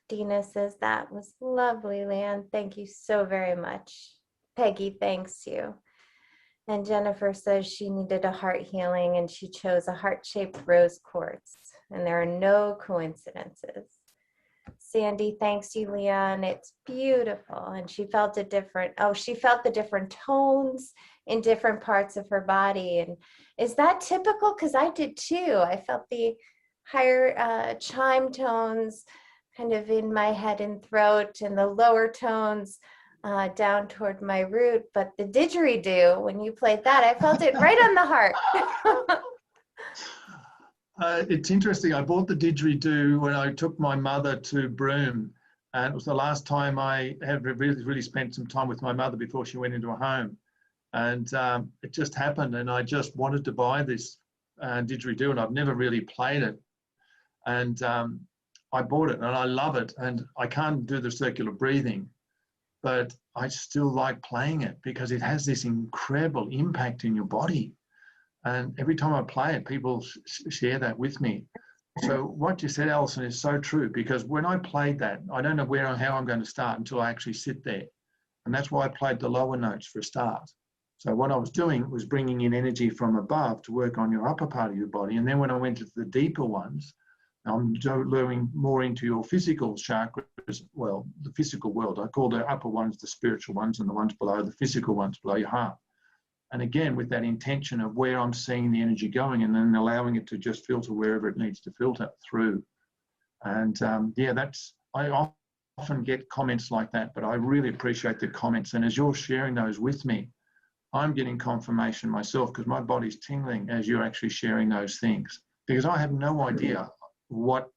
Dina says, that was lovely, Leon. Thank you so very much. Peggy thanks you. And Jennifer says she needed a heart healing and she chose a heart-shaped rose quartz. And there are no coincidences. Sandy thanks you, Leon. It's beautiful. And she felt a different, she felt the different tones in different parts of her body. And is that typical? Because I did too. I felt the higher chime tones kind of in my head and throat, and the lower tones down toward my root. But the didgeridoo, when you played that, I felt it right on the heart. It's interesting. I bought the didgeridoo when I took my mother to Broome, and it was the last time I had really spent some time with my mother before she went into a home. And it just happened, and I just wanted to buy this didgeridoo, and I've never really played it. And I bought it, and I love it. And I can't do the circular breathing, but I still like playing it because it has this incredible impact in your body. And every time I play it, people share that with me. So what you said, Alison, is so true, because when I played that, I don't know where or how I'm going to start until I actually sit there. And that's why I played the lower notes for a start. So what I was doing was bringing in energy from above to work on your upper part of your body. And then when I went to the deeper ones, I'm luring more into your physical chakras, well, the physical world. I call the upper ones the spiritual ones, and the ones below the physical ones below your heart. And again, with that intention of where I'm seeing the energy going, and then allowing it to just filter wherever it needs to filter through. And yeah, I often get comments like that, but I really appreciate the comments. And as you're sharing those with me, I'm getting confirmation myself, because my body's tingling as you're actually sharing those things, because I have no idea what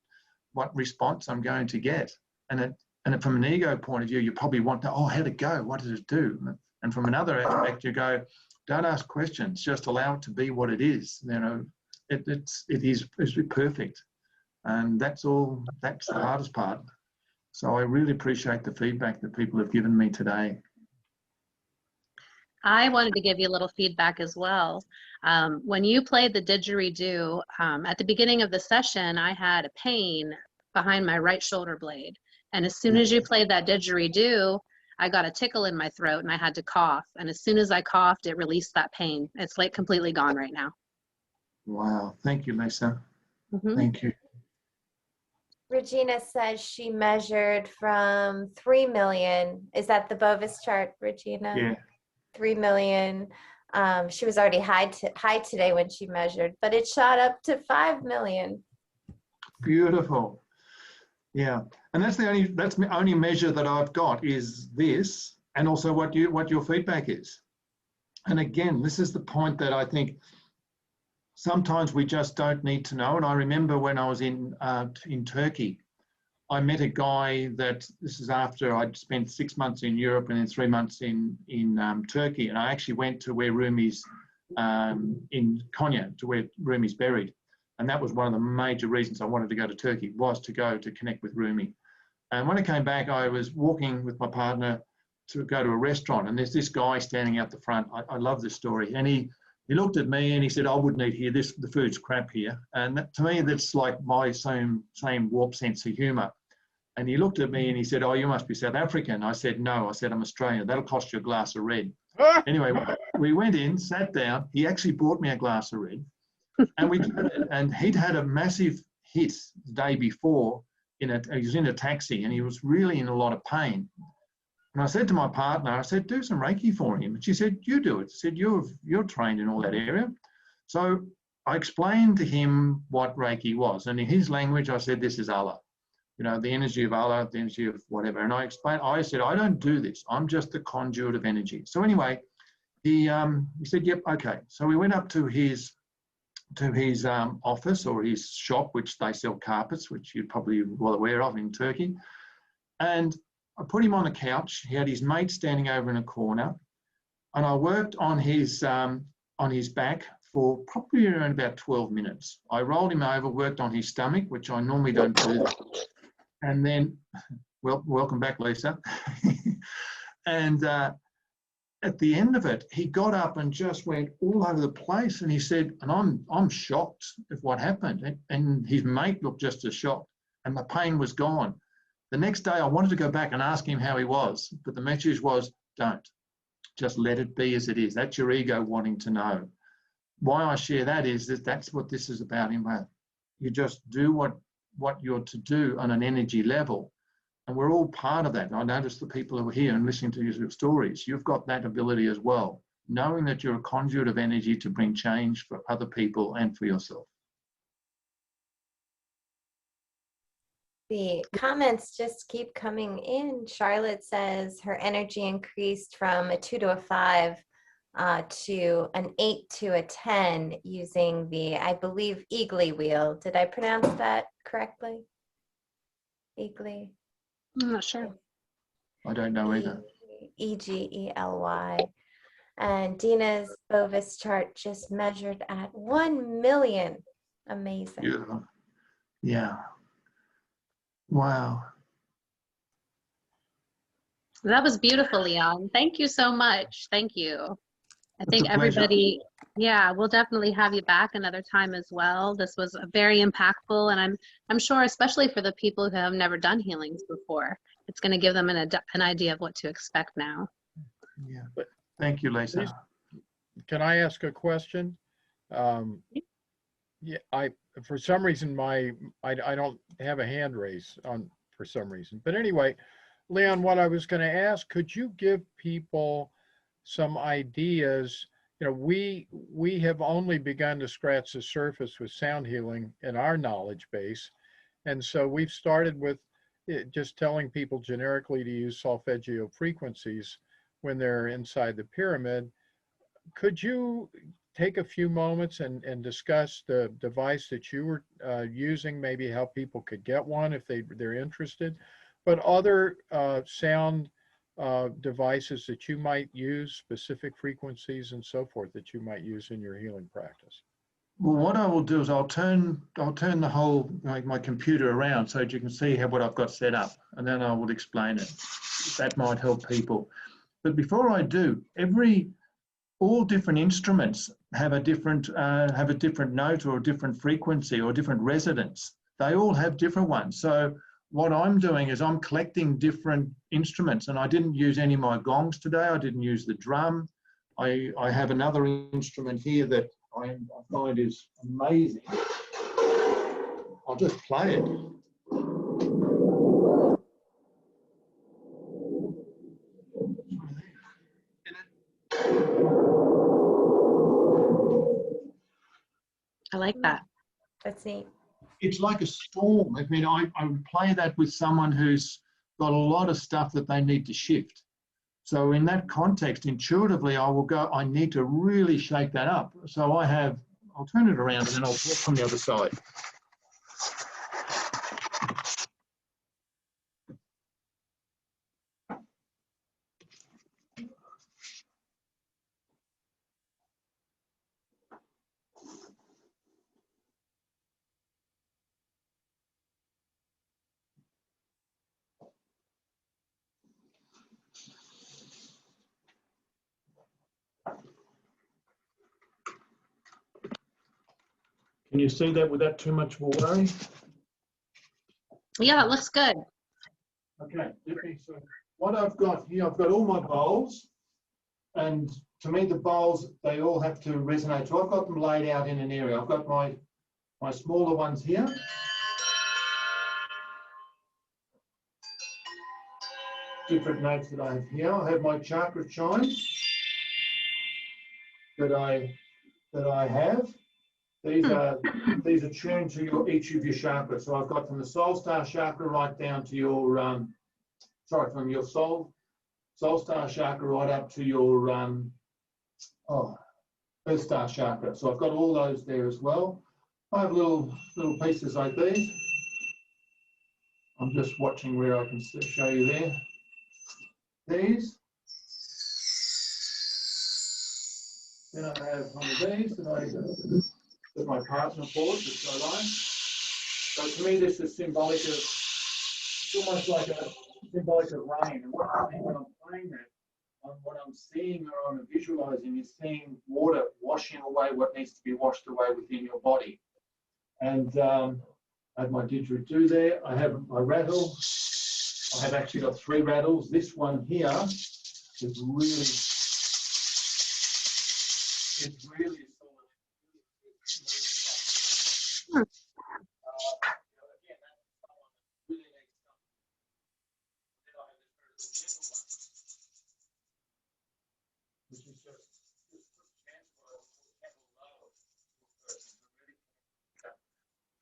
response I'm going to get. And from an ego point of view, you probably want to, how'd it go? What did it do? And from another aspect, you go, don't ask questions, just allow it to be what it is. You know, it's perfect. And that's the hardest part. So I really appreciate the feedback that people have given me today. I wanted to give you a little feedback as well. When you played the didgeridoo, at the beginning of the session, I had a pain behind my right shoulder blade. And as soon as you played that didgeridoo, I got a tickle in my throat and I had to cough. And as soon as I coughed, it released that pain. It's like completely gone right now. Wow. Thank you, Lisa. Mm-hmm. Thank you. Regina says she measured from 3 million. Is that the Bovis chart, Regina? Yeah. 3 million. She was already high today when she measured, but it shot up to 5 million. Beautiful. Yeah, and that's the only measure that I've got is this, and also what your feedback is. And again, this is the point that I think sometimes we just don't need to know. And I remember when I was in Turkey, I met a guy this is after I'd spent 6 months in Europe and then 3 months in Turkey, and I actually went to where Rumi's in Konya, to where Rumi's buried. And that was one of the major reasons I wanted to go to Turkey, was to go to connect with Rumi. And when I came back, I was walking with my partner to go to a restaurant, and there's this guy standing out the front. I love this story. And he looked at me and he said, I wouldn't eat here. The food's crap here. And to me, that's like my same warped sense of humour. And he looked at me and he said, you must be South African. I said, no. I said, I'm Australian. That'll cost you a glass of red. Anyway, we went in, sat down. He actually bought me a glass of red. And he'd had a massive hit the day before. He was in a taxi and he was really in a lot of pain. And I said to my partner, I said, do some Reiki for him. And she said, you do it. I said, you're trained in all that area. So I explained to him what Reiki was. And in his language, I said, this is Allah. You know, the energy of Allah, the energy of whatever. And I said, I don't do this. I'm just the conduit of energy. So anyway, he said, yep, okay. So we went up to his office or his shop, which they sell carpets, which you're probably well aware of in Turkey. And I put him on a couch. He had his mate standing over in a corner, and I worked on his back for probably around about 12 minutes. I rolled him over, worked on his stomach, which I normally don't do. And then, well, welcome back, Lisa. And at the end of it, he got up and just went all over the place. And he said, and I'm shocked at what happened. And his mate looked just as shocked, and the pain was gone. The next day, I wanted to go back and ask him how he was, but the message was, don't. Just let it be as it is. That's your ego wanting to know. Why I share that is that that's what this is about. You just do what you're to do on an energy level. And we're all part of that. I notice the people who are here and listening to your stories, you've got that ability as well, knowing that you're a conduit of energy to bring change for other people and for yourself. The comments just keep coming in. Charlotte says her energy increased from a 2 to a 5 to an 8 to a 10 using the, I believe, Eagly wheel. Did I pronounce that correctly? Eagly? I'm not sure. I don't know either. Eagley. And Dina's Bovis chart just measured at 1 million. Amazing. Beautiful. Yeah. Wow. That was beautiful, Leon. Thank you so much. Thank you. I think a pleasure. everybody, yeah, we'll definitely have you back another time as well. This was very impactful, and I'm sure, especially for the people who have never done healings before, it's going to give them an idea of what to expect now. Yeah. Thank you, Lisa. Can I ask a question? Yeah, for some reason I don't have a hand raised on for some reason. But anyway, Leon, what I was going to ask, could you give people some ideas? You know, we have only begun to scratch the surface with sound healing in our knowledge base. And so we've started with just telling people generically to use solfeggio frequencies when they're inside the pyramid. Could you take a few moments and discuss the device that you were using, maybe how people could get one if they're interested, but other sound devices that you might use, specific frequencies and so forth that you might use in your healing practice? Well, what I will do is I'll turn the whole my computer around so that you can see what I've got set up, and then I will explain it. That might help people. But before I do, all different instruments have a different note or a different frequency or different resonance. They all have different ones. So what I'm doing is I'm collecting different instruments, and I didn't use any of my gongs today. I didn't use the drum. I have another instrument here that I find is amazing. I'll just play it. I like that. That's neat. It's like a storm. I mean, I would play that with someone who's got a lot of stuff that they need to shift. So in that context, intuitively, I will go, I need to really shake that up. So I'll turn it around and then I'll walk from the other side. Can you see that without too much worry? Yeah, it looks good. Okay, so what I've got here, I've got all my bowls, and to me the bowls, they all have to resonate. So I've got them laid out in an area. I've got my smaller ones here. different notes that I have here. I have my chakra chimes that I have. These are tuned to each of your chakras. So I've got from the soul star chakra right down to your from your soul star chakra right up to your earth star chakra. So I've got all those there as well. I have little pieces like these. I'm just watching where I can show you there. These. Then I have one of these that my partner bought, which I like. So to me, this is symbolic of, it's almost like a symbolic of rain. And what I mean when I'm playing that, what I'm seeing or I'm visualizing is seeing water washing away what needs to be washed away within your body. And I have my didgeridoo there. I have my rattle. I have actually got 3 rattles. This one here is really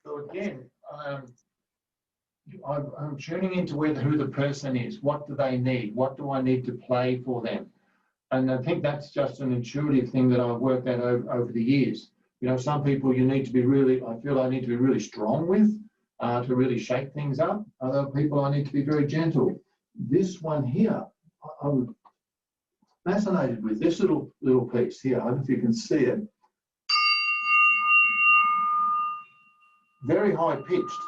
So again, I'm tuning into who the person is. What do they need? What do I need to play for them? And I think that's just an intuitive thing that I've worked out over the years. You know, some people you need to be really, I feel I need to be really strong with to really shake things up. Other people I need to be very gentle. This one here, I'm fascinated with this little piece here. I don't know if you can see it. Very high pitched.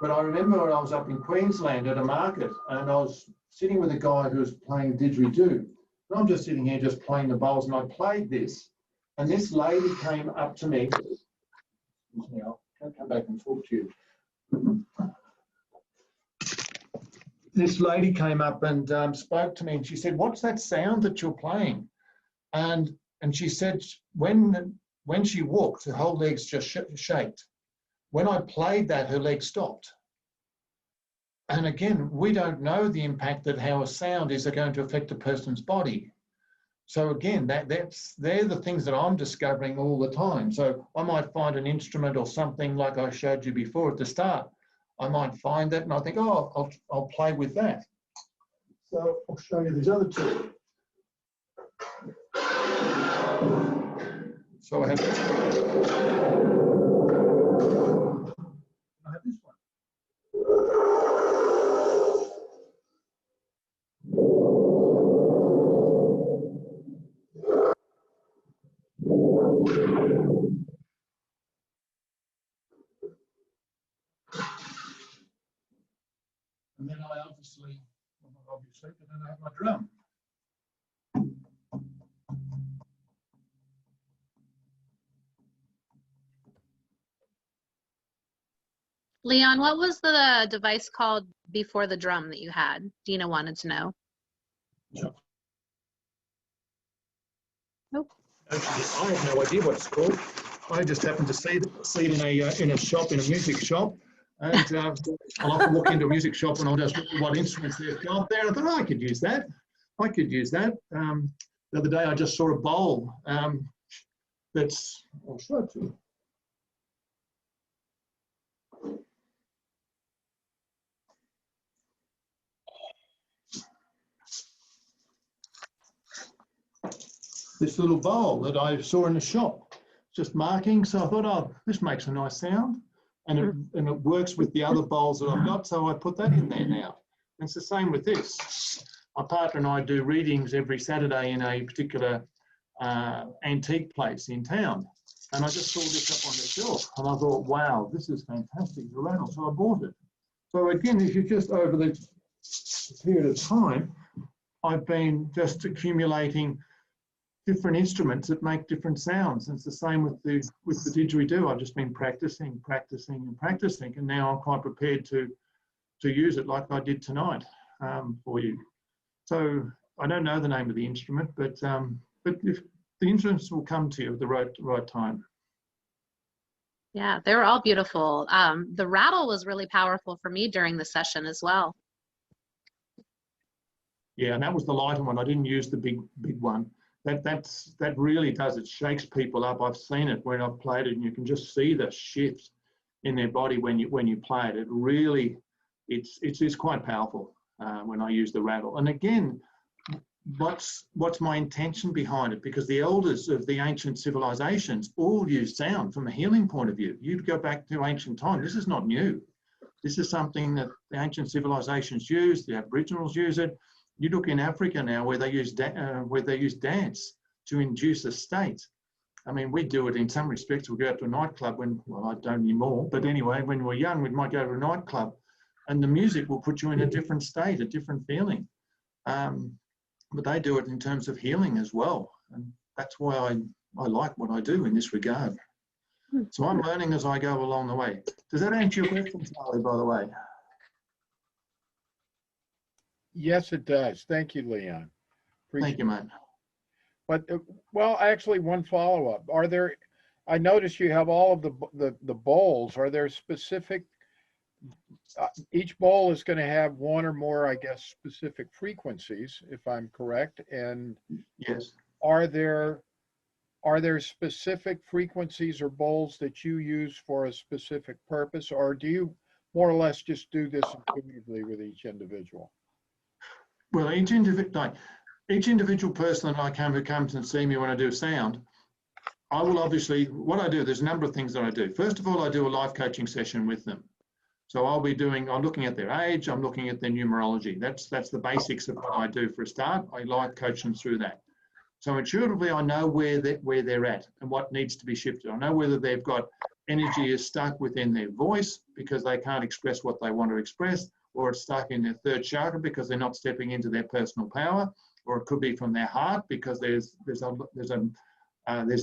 But I remember when I was up in Queensland at a market and I was sitting with a guy who was playing didgeridoo. And I'm just sitting here just playing the bowls and I played this. And this lady came up to me. I'll come back and talk to you. This lady came up and spoke to me and she said, "What's that sound that you're playing?" And she said when she walked, her whole legs just shaked. When I played that, her leg stopped. And again, we don't know the impact that how a sound is going to affect a person's body. So again, they're the things that I'm discovering all the time. So I might find an instrument or something like I showed you before at the start. I might find that and I think, oh, I'll play with that. So I'll show you these other 2. So I have this one. And then I obviously, but then I have my drum. Leon, what was the device called before the drum that you had? Dina wanted to know. Yeah. Nope. Actually, I have no idea what it's called. I just happened to see it in a shop, in a music shop. And I'll often walk into a music shop and I'll just look at what instruments they've got there. I thought, I could use that. I could use that. The other day I just saw a bowl that's, I'll show it to you. This little bowl that I saw in the shop, just marking. So I thought, oh, this makes a nice sound. And it works with the other bowls that I've got, so I put that in there now. And it's the same with this. My partner and I do readings every Saturday in a particular antique place in town. And I just saw this up on the shelf and I thought, wow, this is fantastic, the rattle. So I bought it. So again, if you just over the period of time, I've been just accumulating different instruments that make different sounds. And it's the same with the didgeridoo. I've just been practicing, and now I'm quite prepared to use it like I did tonight for you. So I don't know the name of the instrument, but if the instruments will come to you at the right time. Yeah, they were all beautiful. The rattle was really powerful for me during the session as well. Yeah, and that was the lighter one. I didn't use the big one. That really does. It shakes people up. I've seen it when I've played it, and you can just see the shifts in their body when you play it. It really, it's quite powerful when I use the rattle. And again, what's my intention behind it? Because the elders of the ancient civilizations all used sound from a healing point of view. You'd go back to ancient time. This is not new. This is something that the ancient civilizations used. The Aboriginals use it. You look in Africa now, where they use dance to induce a state. I mean, we do it in some respects. We go out to a nightclub well, I don't anymore, but anyway, when we're young, we might go to a nightclub, and the music will put you in a different state, a different feeling. But they do it in terms of healing as well, and that's why I like what I do in this regard. So I'm learning as I go along the way. Does that answer your question, Charlie, by the way? Yes, it does. Thank you, Leon. Thank you, mate. But, well, actually, one follow-up. I notice you have all of the bowls. Are there specific, each bowl is going to have one or more, I guess, specific frequencies, if I'm correct. And yes, are there specific frequencies or bowls that you use for a specific purpose, or do you more or less just do this intuitively with each individual? Well, each individual person that who comes and see me when I do sound, I will obviously, what I do, there's a number of things that I do. First of all, I do a life coaching session with them. So I'm looking at their age, I'm looking at their numerology. That's the basics of what I do for a start. I life coach them through that. So intuitively, I know where they're at and what needs to be shifted. I know whether they've got energy is stuck within their voice because they can't express what they want to express, or it's stuck in their third chakra because they're not stepping into their personal power, or it could be from their heart because there's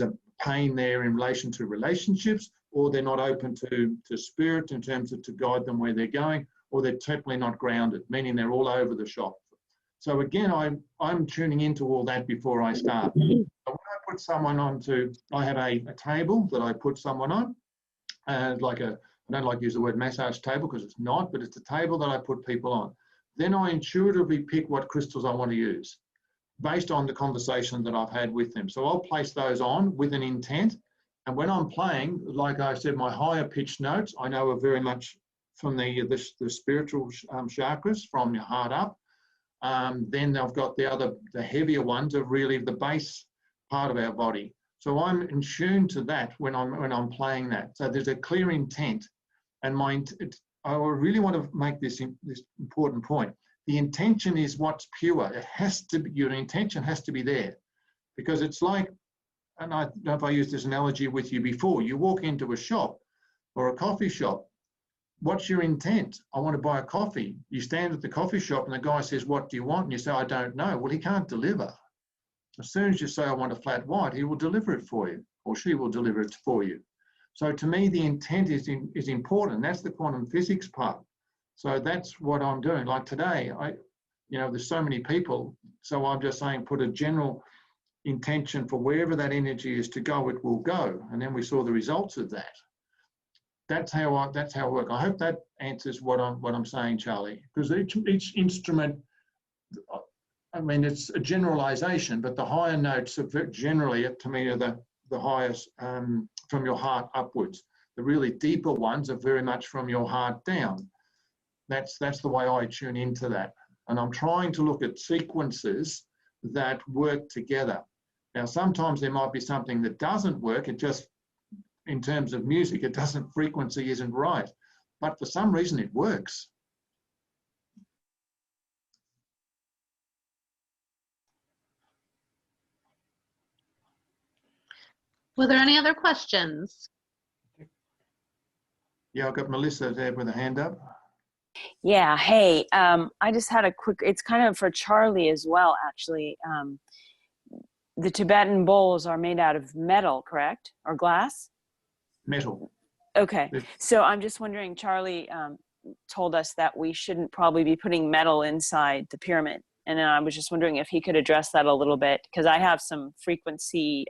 a pain there in relation to relationships, or they're not open to spirit in terms of to guide them where they're going, or they're totally not grounded, meaning they're all over the shop. So again, I'm tuning into all that before I start. So when I put someone I have a table that I put someone on, I don't like to use the word massage table because it's not, but it's a table that I put people on. Then I intuitively pick what crystals I want to use based on the conversation that I've had with them. So I'll place those on with an intent. And when I'm playing, like I said, my higher pitched notes, I know are very much from the spiritual chakras, from your heart up. Then I've got the heavier ones are really the base part of our body. So I'm in tune to that when I'm playing that. So there's a clear intent, and I really want to make this important point. The intention is what's pure. It has to be, your intention has to be there, because it's like, and I don't know if I used this analogy with you before. You walk into a shop or a coffee shop. What's your intent? I want to buy a coffee. You stand at the coffee shop and the guy says, "What do you want?" And you say, "I don't know." Well, he can't deliver. As soon as you say, "I want a flat white," he will deliver it for you, or she will deliver it for you. So to me, the intent is important. That's the quantum physics part. So that's what I'm doing. Like today, there's so many people. So I'm just saying, put a general intention for wherever that energy is to go, it will go. And then we saw the results of that. That's how I work. I hope that answers what I'm saying, Charlie. Because each instrument, I mean, it's a generalization, but the higher notes are generally, to me, are the highest from your heart upwards. The really deeper ones are very much from your heart down. That's the way I tune into that. And I'm trying to look at sequences that work together. Now, sometimes there might be something that doesn't work. It just, in terms of music, frequency isn't right. But for some reason, it works. Were there any other questions? Yeah, I've got Melissa there with a hand up. Yeah, hey, I just had it's kind of for Charlie as well, actually. The Tibetan bowls are made out of metal, correct? Or glass? Metal. Okay, so I'm just wondering, Charlie told us that we shouldn't probably be putting metal inside the pyramid. And I was just wondering if he could address that a little bit, because I have some frequency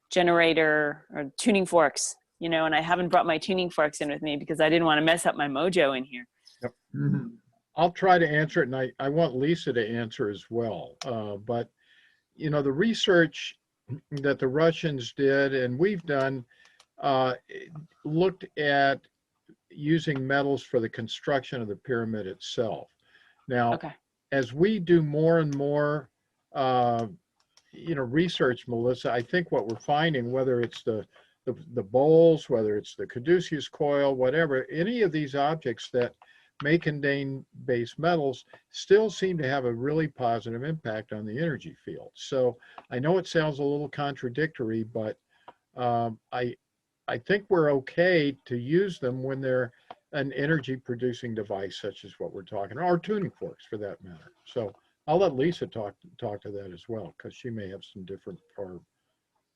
generator or tuning forks, and I haven't brought my tuning forks in with me because I didn't want to mess up my mojo in here. Yep. Mm-hmm. I'll try to answer it, and I want Lisa to answer as well. But, you know, the research that the Russians did and we've done looked at using metals for the construction of the pyramid itself. Now, Okay. as we do more and more, you know, research, Melissa, I think what we're finding, whether it's the bowls, whether it's the caduceus coil, whatever, any of these objects that may contain base metals still seem to have a really positive impact on the energy field. So I know it sounds a little contradictory, but I think we're okay to use them when they're an energy producing device, such as what we're talking, or tuning forks for that matter. So I'll let Lisa talk to that as well, because she may have some different or,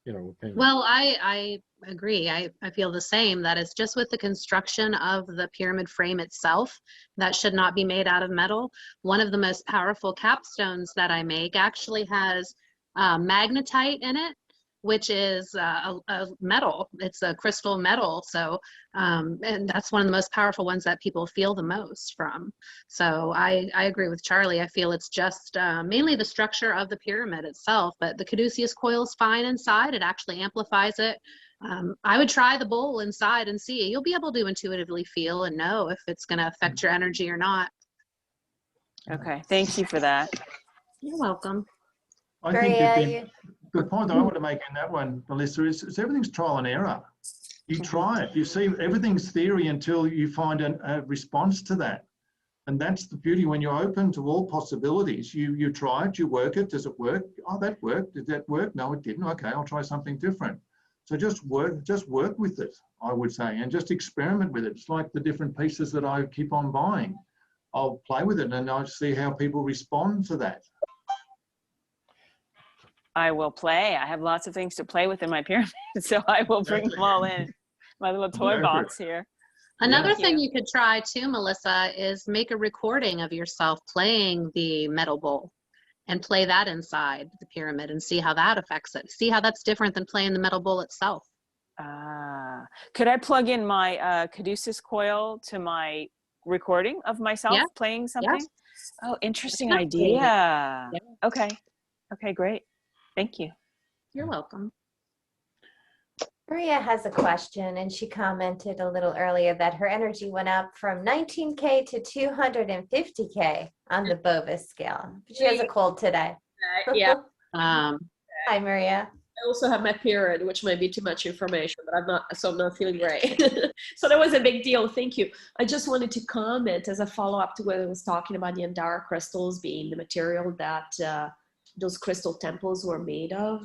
you know, opinion. Well, I agree. I feel the same, that it's just with the construction of the pyramid frame itself that should not be made out of metal. One of the most powerful capstones that I make actually has magnetite in it, which is a metal. It's a crystal metal. So, and that's one of the most powerful ones that people feel the most from. So I agree with Charlie. I feel it's just mainly the structure of the pyramid itself, but the caduceus coil is fine inside. It actually amplifies it. I would try the bowl inside and see. You'll be able to intuitively feel and know if it's going to affect your energy or not. Okay. Thank you for that. You're welcome. I think that Maria, the point that I want to make in that one, Melissa, is everything's trial and error. You try it. You see, everything's theory until you find a response to that. And that's the beauty when you're open to all possibilities. You try it, you work it. Does it work? Oh, that worked. Did that work? No, it didn't. Okay, I'll try something different. So just work with it, I would say, and just experiment with it. It's like the different pieces that I keep on buying. I'll play with it and I'll see how people respond to that. I will play. I have lots of things to play with in my pyramid, so I will bring them all in my little toy box here. Another thing you could try too, Melissa, is make a recording of yourself playing the metal bowl and play that inside the pyramid and see how that affects it. See how that's different than playing the metal bowl itself. Could I plug in my caduceus coil to my recording of myself playing something? Yes. Oh, interesting Definitely. idea. Yeah. Okay. Okay, great. Thank you. You're welcome. Maria has a question, and she commented a little earlier that her energy went up from 19K to 250K on the Bovis scale. She has a cold today. Yeah. Hi, Maria. I also have my period, which might be too much information, but I'm not feeling great. So that was a big deal. Thank you. I just wanted to comment as a follow-up to what I was talking about the Andara crystals being the material that those crystal temples were made of,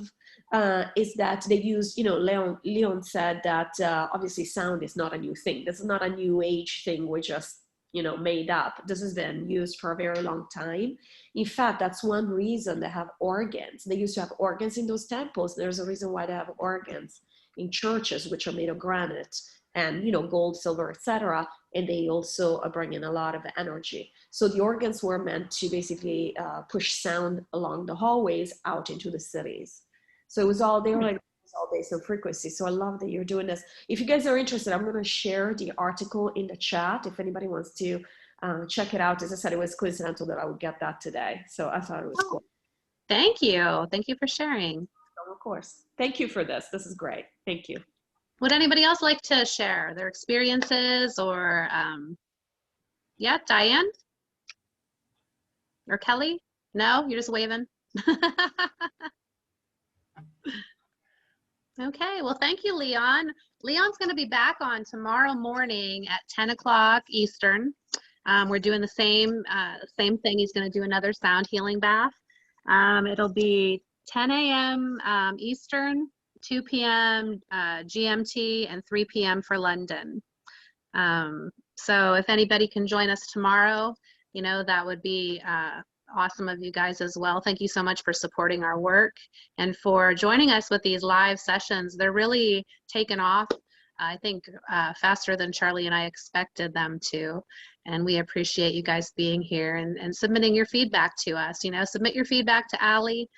is that they use, you know, Leon said that obviously sound is not a new thing. This is not a new age thing we just, you know, made up. This has been used for a very long time. In fact, that's one reason they have organs. They used to have organs in those temples. There's a reason why they have organs in churches, which are made of granite and, you know, gold, silver, etc. And they also bring in a lot of energy. So the organs were meant to basically push sound along the hallways out into the cities. So it was all, they were like, all based on frequency. So I love that you're doing this. If you guys are interested, I'm going to share the article in the chat if anybody wants to check it out. As I said, it was coincidental that I would get that today. So I thought it was cool. Thank you. Thank you for sharing. So of course. Thank you for this. This is great. Thank you. Would anybody else like to share their experiences or, yeah, Diane? Or Kelly? No, you're just waving. Okay, well, thank you, Leon. Leon's going to be back on tomorrow morning at 10 o'clock Eastern. We're doing the same thing. He's going to do another sound healing bath. It'll be 10 a.m. Eastern, 2 p.m. GMT, and 3 p.m. for London. So if anybody can join us tomorrow, you know, that would be awesome of you guys as well. Thank you so much for supporting our work and for joining us with these live sessions. They're really taken off, I think, faster than Charlie and I expected them to. And we appreciate you guys being here and submitting your feedback to us. You know, submit your feedback to Allie.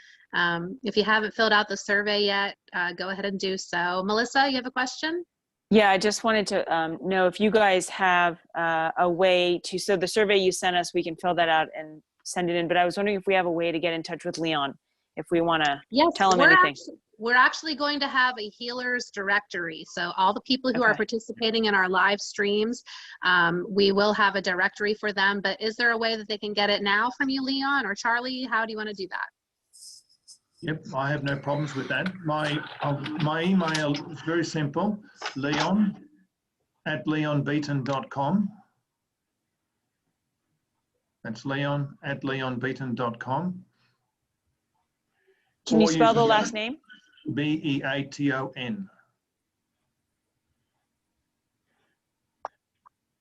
If you haven't filled out the survey yet, go ahead and do so. Melissa, you have a question? Yeah, I just wanted to know if you guys have a way to, so the survey you sent us, we can fill that out and send it in. But I was wondering if we have a way to get in touch with Leon, if we want to Yes, tell him anything. we're actually going to have a healers directory. So all the people who are Okay. participating in our live streams, we will have a directory for them. But is there a way that they can get it now from you, Leon or Charlie? How do you want to do that? Yep, I have no problems with that. My email is very simple, leon@leonbeaton.com. That's leon@leonbeaton.com. Can you Or spell the can last name? Beaton.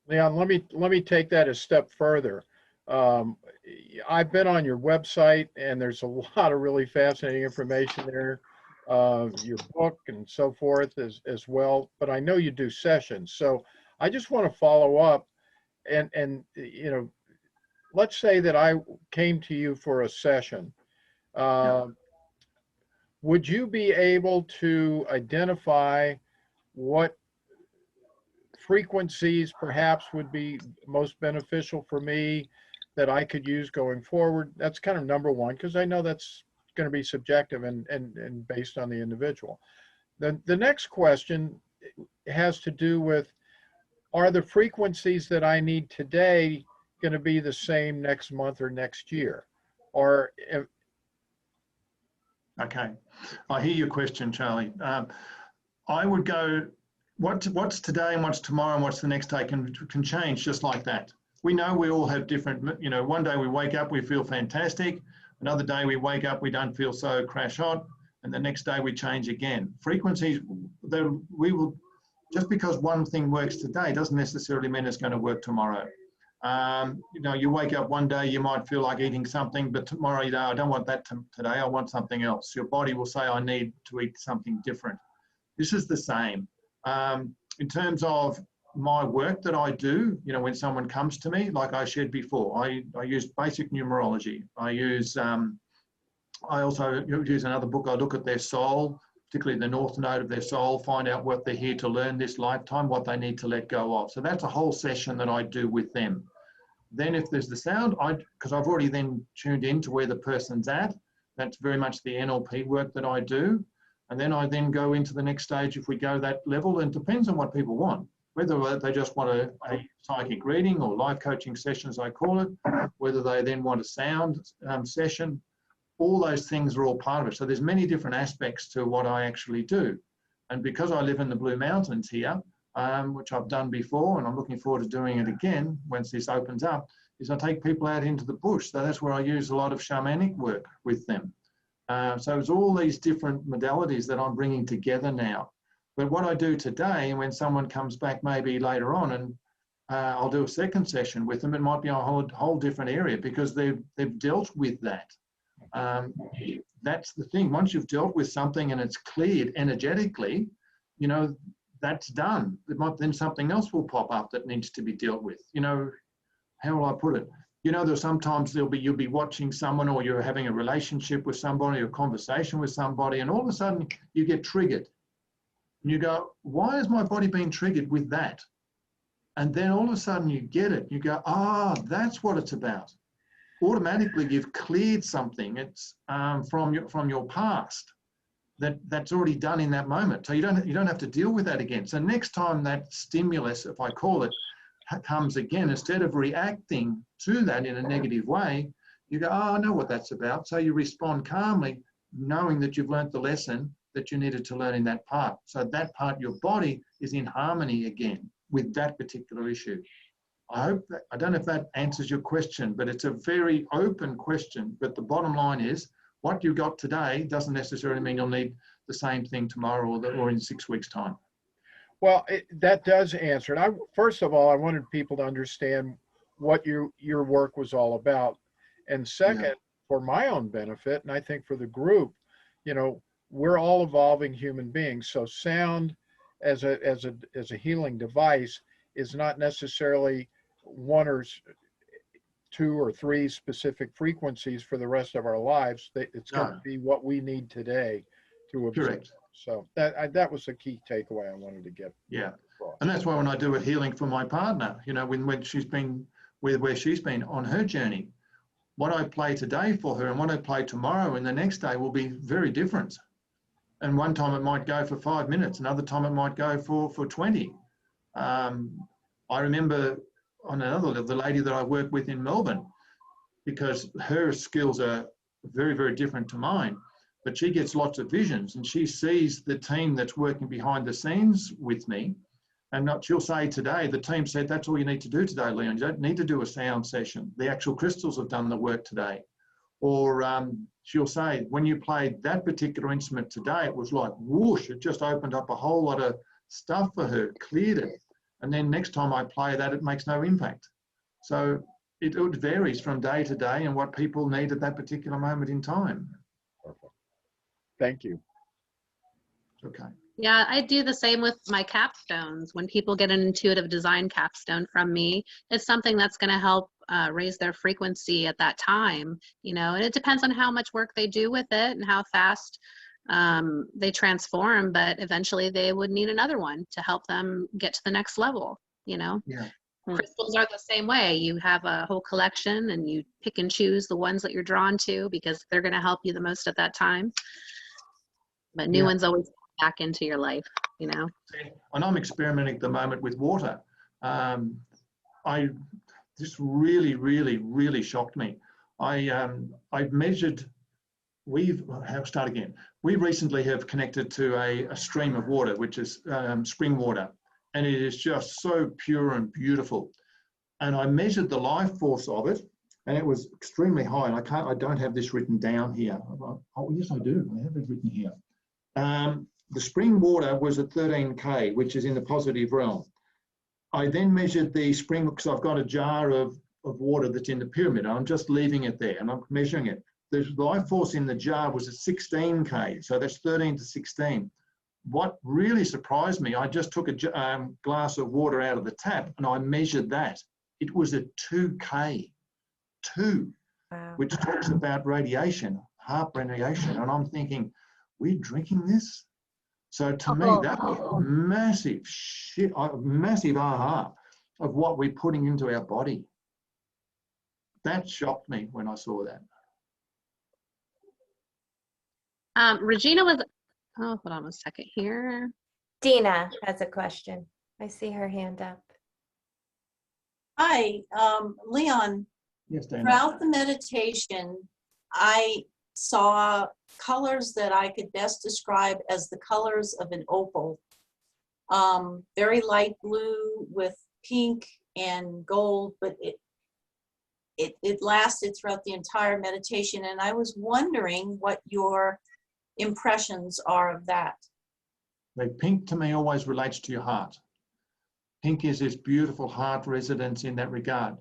Leon, let me take that a step further. I've been on your website, and there's a lot of really fascinating information there, your book and so forth as well. But I know you do sessions, so I just want to follow up, and you know, let's say that I came to you for a session. Would you be able to identify what frequencies perhaps would be most beneficial for me that I could use going forward? That's kind of number one, because I know that's going to be subjective and based on the individual. The next question has to do with, are the frequencies that I need today going to be the same next month or next year? Or Okay, I hear your question, Charlie. I would go, what's today and what's tomorrow and what's the next day can change just like that. We know we all have different, you know, one day we wake up, we feel fantastic. Another day we wake up, we don't feel so crash hot. And the next day we change again. Frequencies, we will, just because one thing works today doesn't necessarily mean it's going to work tomorrow. You know, you wake up one day, you might feel like eating something, but tomorrow you know, I don't want that today, I want something else. Your body will say, I need to eat something different. This is the same. In terms of my work that I do, you know, when someone comes to me, like I shared before, I use basic numerology. I also use another book. I look at their soul, particularly the north node of their soul, find out what they're here to learn this lifetime, what they need to let go of. So that's a whole session that I do with them. Then if there's the sound, because I've already then tuned into where the person's at, that's very much the NLP work that I do. And then I then go into the next stage if we go that level, and it depends on what people want. Whether they just want a psychic reading or life coaching sessions, I call it, whether they then want a sound session, all those things are all part of it. So there's many different aspects to what I actually do. And because I live in the Blue Mountains here, which I've done before, and I'm looking forward to doing it again once this opens up, is I take people out into the bush. So that's where I use a lot of shamanic work with them. So it's all these different modalities that I'm bringing together now. But what I do today, and when someone comes back maybe later on, and I'll do a second session with them, it might be a whole different area because they've dealt with that. That's the thing. Once you've dealt with something and it's cleared energetically, you know, that's done. Then something else will pop up that needs to be dealt with. You know, how will I put it? You know, there's sometimes you'll be watching someone, or you're having a relationship with somebody, or a conversation with somebody, and all of a sudden you get triggered. And you go, why is my body being triggered with that? And then all of a sudden you get it. You go, that's what it's about. Automatically you've cleared something. It's from your past that's already done in that moment. So you don't have to deal with that again. So next time that stimulus, if I call it, comes again, instead of reacting to that in a negative way, you go, I know what that's about. So you respond calmly, knowing that you've learnt the lesson that you needed to learn in that part. So that part, your body is in harmony again with that particular issue. I don't know if that answers your question, but it's a very open question. But the bottom line is, what you got today doesn't necessarily mean you'll need the same thing tomorrow or in 6 weeks' time. Well, that does answer it. First of all, I wanted people to understand what your work was all about. And second, for my own benefit, and I think for the group, you know, we're all evolving human beings. So sound as a healing device is not necessarily one or two or three specific frequencies for the rest of our lives. It's going to be what we need today to absorb. Correct. So that was the key takeaway I wanted to get. Yeah. across. And that's why when I do a healing for my partner, you know, when she's been where she's been on her journey, what I play today for her and what I play tomorrow and the next day will be very different. And one time it might go for 5 minutes, another time it might go for 20. I remember on another level, the lady that I work with in Melbourne, because her skills are very, very different to mine, but she gets lots of visions and she sees the team that's working behind the scenes with me. And she'll say today, the team said, that's all you need to do today, Leon. You don't need to do a sound session. The actual crystals have done the work today. Or she'll say, when you played that particular instrument today, it was like whoosh, it just opened up a whole lot of stuff for her, cleared it. And then next time I play that, it makes no impact. So it varies from day to day and what people need at that particular moment in time. Perfect. Thank you. Okay. Yeah, I do the same with my capstones. When people get an intuitive design capstone from me, it's something that's going to help raise their frequency at that time, you know, and it depends on how much work they do with it and how fast they transform, but eventually they would need another one to help them get to the next level, you know. Yeah. Crystals are the same way. You have a whole collection and you pick and choose the ones that you're drawn to because they're going to help you the most at that time. But new ones always come back into your life, you know. And I'm experimenting at the moment with water. This really shocked me. I've measured. Start again. We recently have connected to a stream of water, which is spring water, and it is just so pure and beautiful. And I measured the life force of it, and it was extremely high. And I don't have this written down here. Oh yes, I do. I have it written here. The spring water was at 13K, which is in the positive realm. I then measured the spring, because I've got a jar of water that's in the pyramid. I'm just leaving it there and I'm measuring it. The life force in the jar was at 16K, so that's 13 to 16. What really surprised me, I just took a glass of water out of the tap and I measured that. It was at 2K, Wow. which talks about radiation, heart radiation. And I'm thinking, we're drinking this? So to me, that was massive shit, massive aha of what we're putting into our body. That shocked me when I saw that. Regina was, oh, hold on a second here. Dina has a question. I see her hand up. Hi, Leon. Yes, Dana. Throughout the meditation, I saw colors that I could best describe as the colors of an opal. Very light blue with pink and gold, but it lasted throughout the entire meditation. And I was wondering what your impressions are of that. Like pink to me always relates to your heart. Pink is this beautiful heart residence in that regard.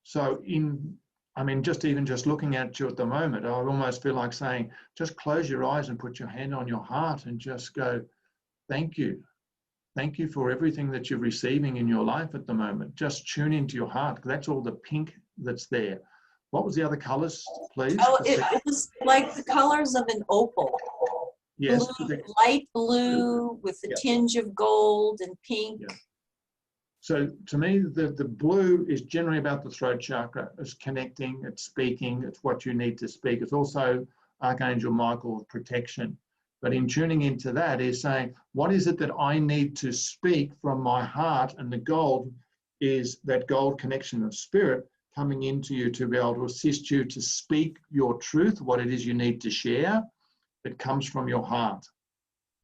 So just looking at you at the moment, I almost feel like saying, just close your eyes and put your hand on your heart and just go, thank you. Thank you for everything that you're receiving in your life at the moment. Just tune into your heart, because that's all the pink that's there. What was the other colors, please? Oh, it was like the colors of an opal. Yes. Blue, light blue with a tinge of gold and pink. Yeah. So to me, the blue is generally about the throat chakra. It's connecting, it's speaking, it's what you need to speak. It's also Archangel Michael's protection. But in tuning into that is saying, what is it that I need to speak from my heart? And the gold is that gold connection of spirit coming into you to be able to assist you to speak your truth, what it is you need to share. It comes from your heart,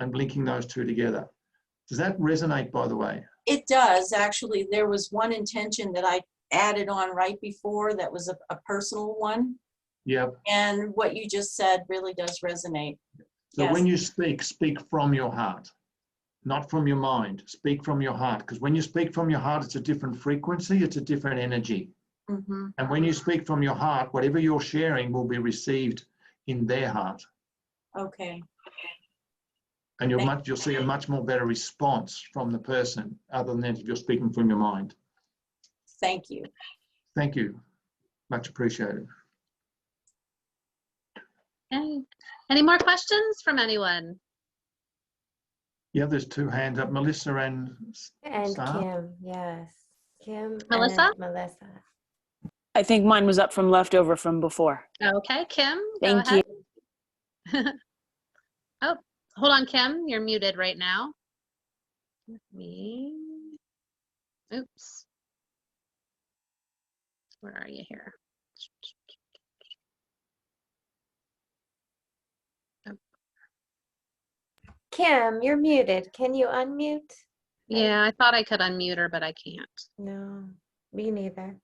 and linking those two together. Does that resonate, by the way? It does, actually. There was one intention that I added on right before that was a personal one. Yep. And what you just said really does resonate. So Yes. when you speak from your heart, not from your mind. Speak from your heart, because when you speak from your heart, it's a different frequency, it's a different energy. Mm-hmm. And when you speak from your heart, whatever you're sharing will be received in their heart. Okay. And you'll see a much more better response from the person, other than if you're speaking from your mind. Thank you. Thank you. Much appreciated. Okay. Any more questions from anyone? Yeah, there's two hands up, Melissa and Sarah. Kim, yes. Kim Melissa? and Melissa. I think mine was up from leftover from before. Okay, Kim, Thank go ahead. Oh, hold on, Kim. You're muted right now. Let me. Oops. Where are you here? Kim, you're muted. Can you unmute? Yeah, I thought I could unmute her, but I can't. No, me neither.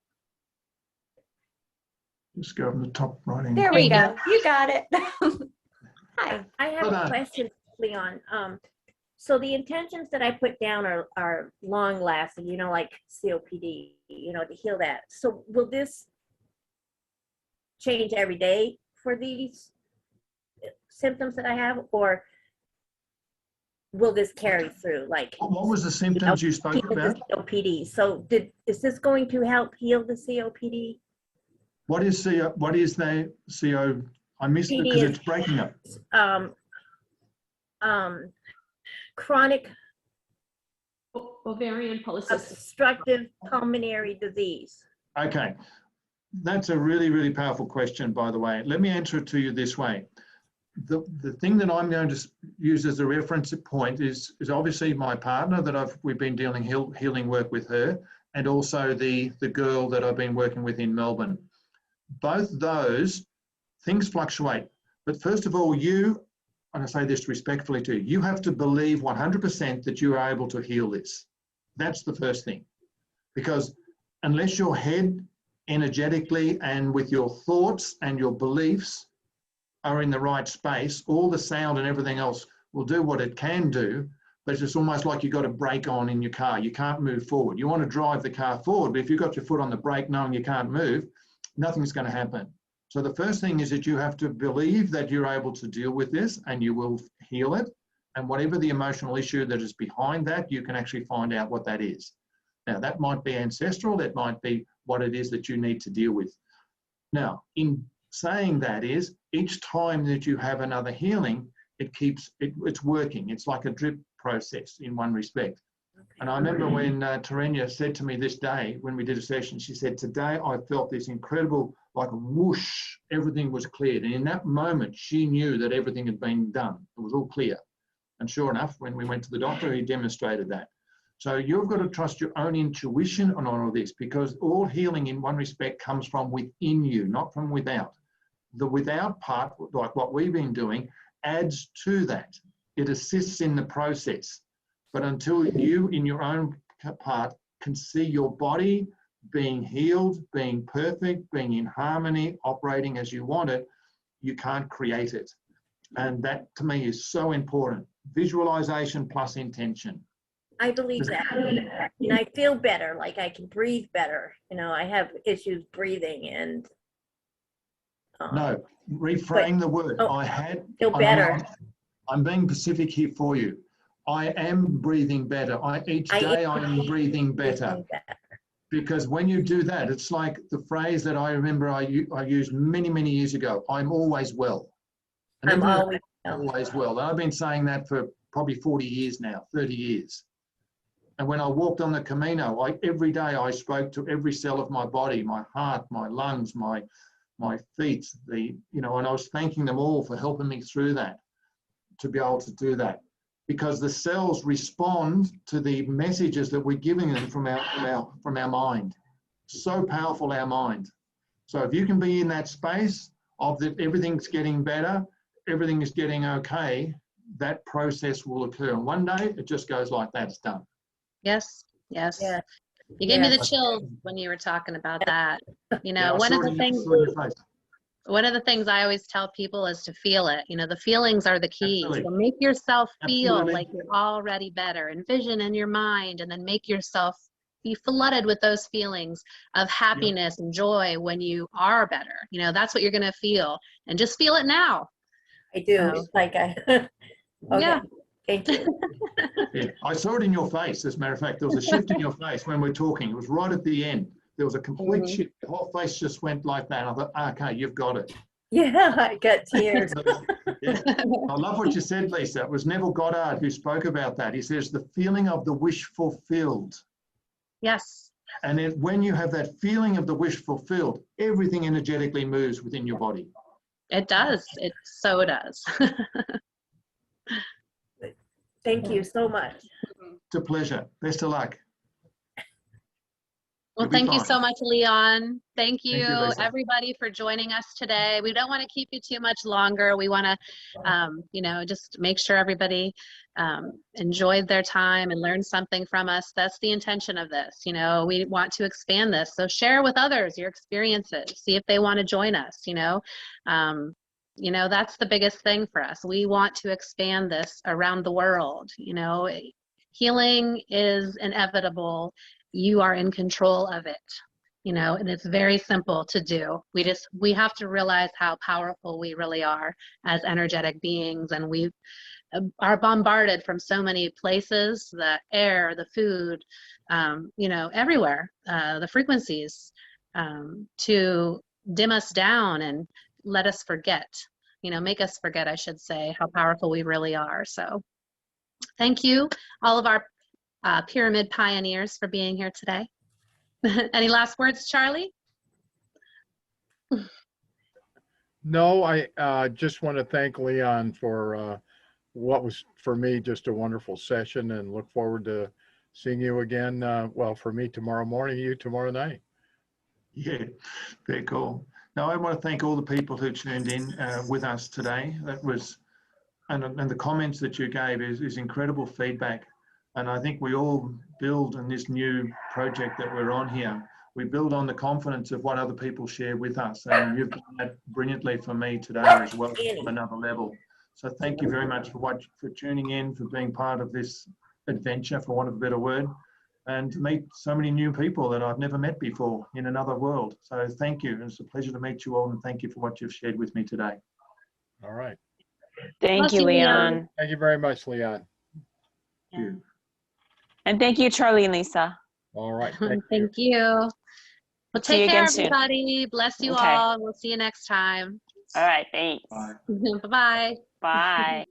Just go on the top right hand. There There we you go. You got it. Hi. I have Hold a on. question, Leon. So the intentions that I put down are long lasting, you know, like COPD, you know, to heal that. So will this change every day for these symptoms that I have, or will this carry through? Like, What was the symptoms you spoke about? COPD. So is this going to help heal the COPD? What is the CO? I missed it because it's breaking up. Chronic Ovarian polycystic. obstructive pulmonary disease. Okay. That's a really, really powerful question, by the way. Let me answer it to you this way. The thing that I'm going to use as a reference point is obviously my partner that we've been doing healing work with her, and also the girl that I've been working with in Melbourne. Both those things fluctuate. But first of all, you, and I say this respectfully to you, you have to believe 100% that you are able to heal this. That's the first thing. Because unless your head energetically and with your thoughts and your beliefs are in the right space, all the sound and everything else will do what it can do, but it's almost like you've got a brake on in your car. You can't move forward. You want to drive the car forward, but if you've got your foot on the brake knowing you can't move, nothing's going to happen. So the first thing is that you have to believe that you're able to deal with this and you will heal it. And whatever the emotional issue that is behind that, you can actually find out what that is. Now, that might be ancestral. That might be what it is that you need to deal with. Now, in saying that is, each time that you have another healing, it's working. It's like a drip process in one respect. And I remember when Terenia said to me this day, when we did a session, she said, today I felt this incredible, like whoosh, everything was cleared. And in that moment, she knew that everything had been done. It was all clear. And sure enough, when we went to the doctor, he demonstrated that. So you've got to trust your own intuition on all of this, because all healing in one respect comes from within you, not from without. The without part, like what we've been doing, adds to that. It assists in the process. But until you, in your own part, can see your body being healed, being perfect, being in harmony, operating as you want it, you can't create it. And that, to me, is so important. Visualization plus intention. I believe that. And I feel better, like I can breathe better. You know, I have issues breathing and... No, reframe the word. Feel better. I'm being specific here for you. I am breathing better. Each day I am breathing better. Because when you do that, it's like the phrase that I remember I used many, many years ago. I'm always well. And I'm always well. And I've been saying that for probably 40 years now, 30 years. And when I walked on the Camino, every day I spoke to every cell of my body, my heart, my lungs, my feet, and I was thanking them all for helping me through that, to be able to do that. Because the cells respond to the messages that we're giving them from our mind. So powerful, our mind. So if you can be in that space of that everything's getting better, everything is getting okay, that process will occur. And one day it just goes like that, it's done. Yes, yes. Yeah. You gave me the chills when you were talking about that. You know, Yeah, one of the things I always tell people is to feel it. You know, the feelings are the key. Absolutely. So make yourself feel Absolutely. like you're already better. Envision in your mind, and then make yourself be flooded with those feelings of happiness and joy when you are better. You know, that's what you're going to feel. And just feel it now. I do. It's like okay. Yeah. Thank you. Yeah, I saw it in your face. As a matter of fact, there was a shift in your face when we were talking. It was right at the end. There was a complete shift. The whole face just went like that. I thought, okay, you've got it. Yeah, I got tears. Yeah. I love what you said, Lisa. It was Neville Goddard who spoke about that. He says the feeling of the wish fulfilled. Yes. And then when you have that feeling of the wish fulfilled, everything energetically moves within your body. It does. It so does. Thank you so much. It's a pleasure. Best of luck. Well, You'll be thank you fine. so much, Leon. Thank you, Lisa. everybody, for joining us today. We don't want to keep you too much longer. We want to, just make sure everybody enjoyed their time and learned something from us. That's the intention of this. We want to expand this. So share with others your experiences. See if they want to join us. That's the biggest thing for us. We want to expand this around the world. Healing is inevitable. You are in control of it, and it's very simple to do. We have to realize how powerful we really are as energetic beings, and we are bombarded from so many places, the air, the food, everywhere, the frequencies, to dim us down and let us forget, make us forget, I should say, how powerful we really are. So thank you, all of our pyramid pioneers, for being here today. Any last words, Charlie? No, I just want to thank Leon for what was, for me, just a wonderful session, and look forward to seeing you again. Well, for me tomorrow morning, you tomorrow night. Yeah, very cool. Now, I want to thank all the people who tuned in with us today. That was, and the comments that you gave is incredible feedback. And I think we all build in this new project that we're on here. We build on the confidence of what other people share with us. And you've done that brilliantly for me today as well, on another level. So thank you very much for tuning in, for being part of this adventure, for want of a better word, and to meet so many new people that I've never met before in another world. So thank you. It's a pleasure to meet you all, and thank you for what you've shared with me today. All right. Thank you, Leon. Thank you very much, Leon. Thank you. And thank you, Charlie and Lisa. All right. Thank you. Well, See you take care, again soon. everybody. Bless you Okay. all. We'll see you next time. All right, thanks. Bye. Bye-bye. Bye.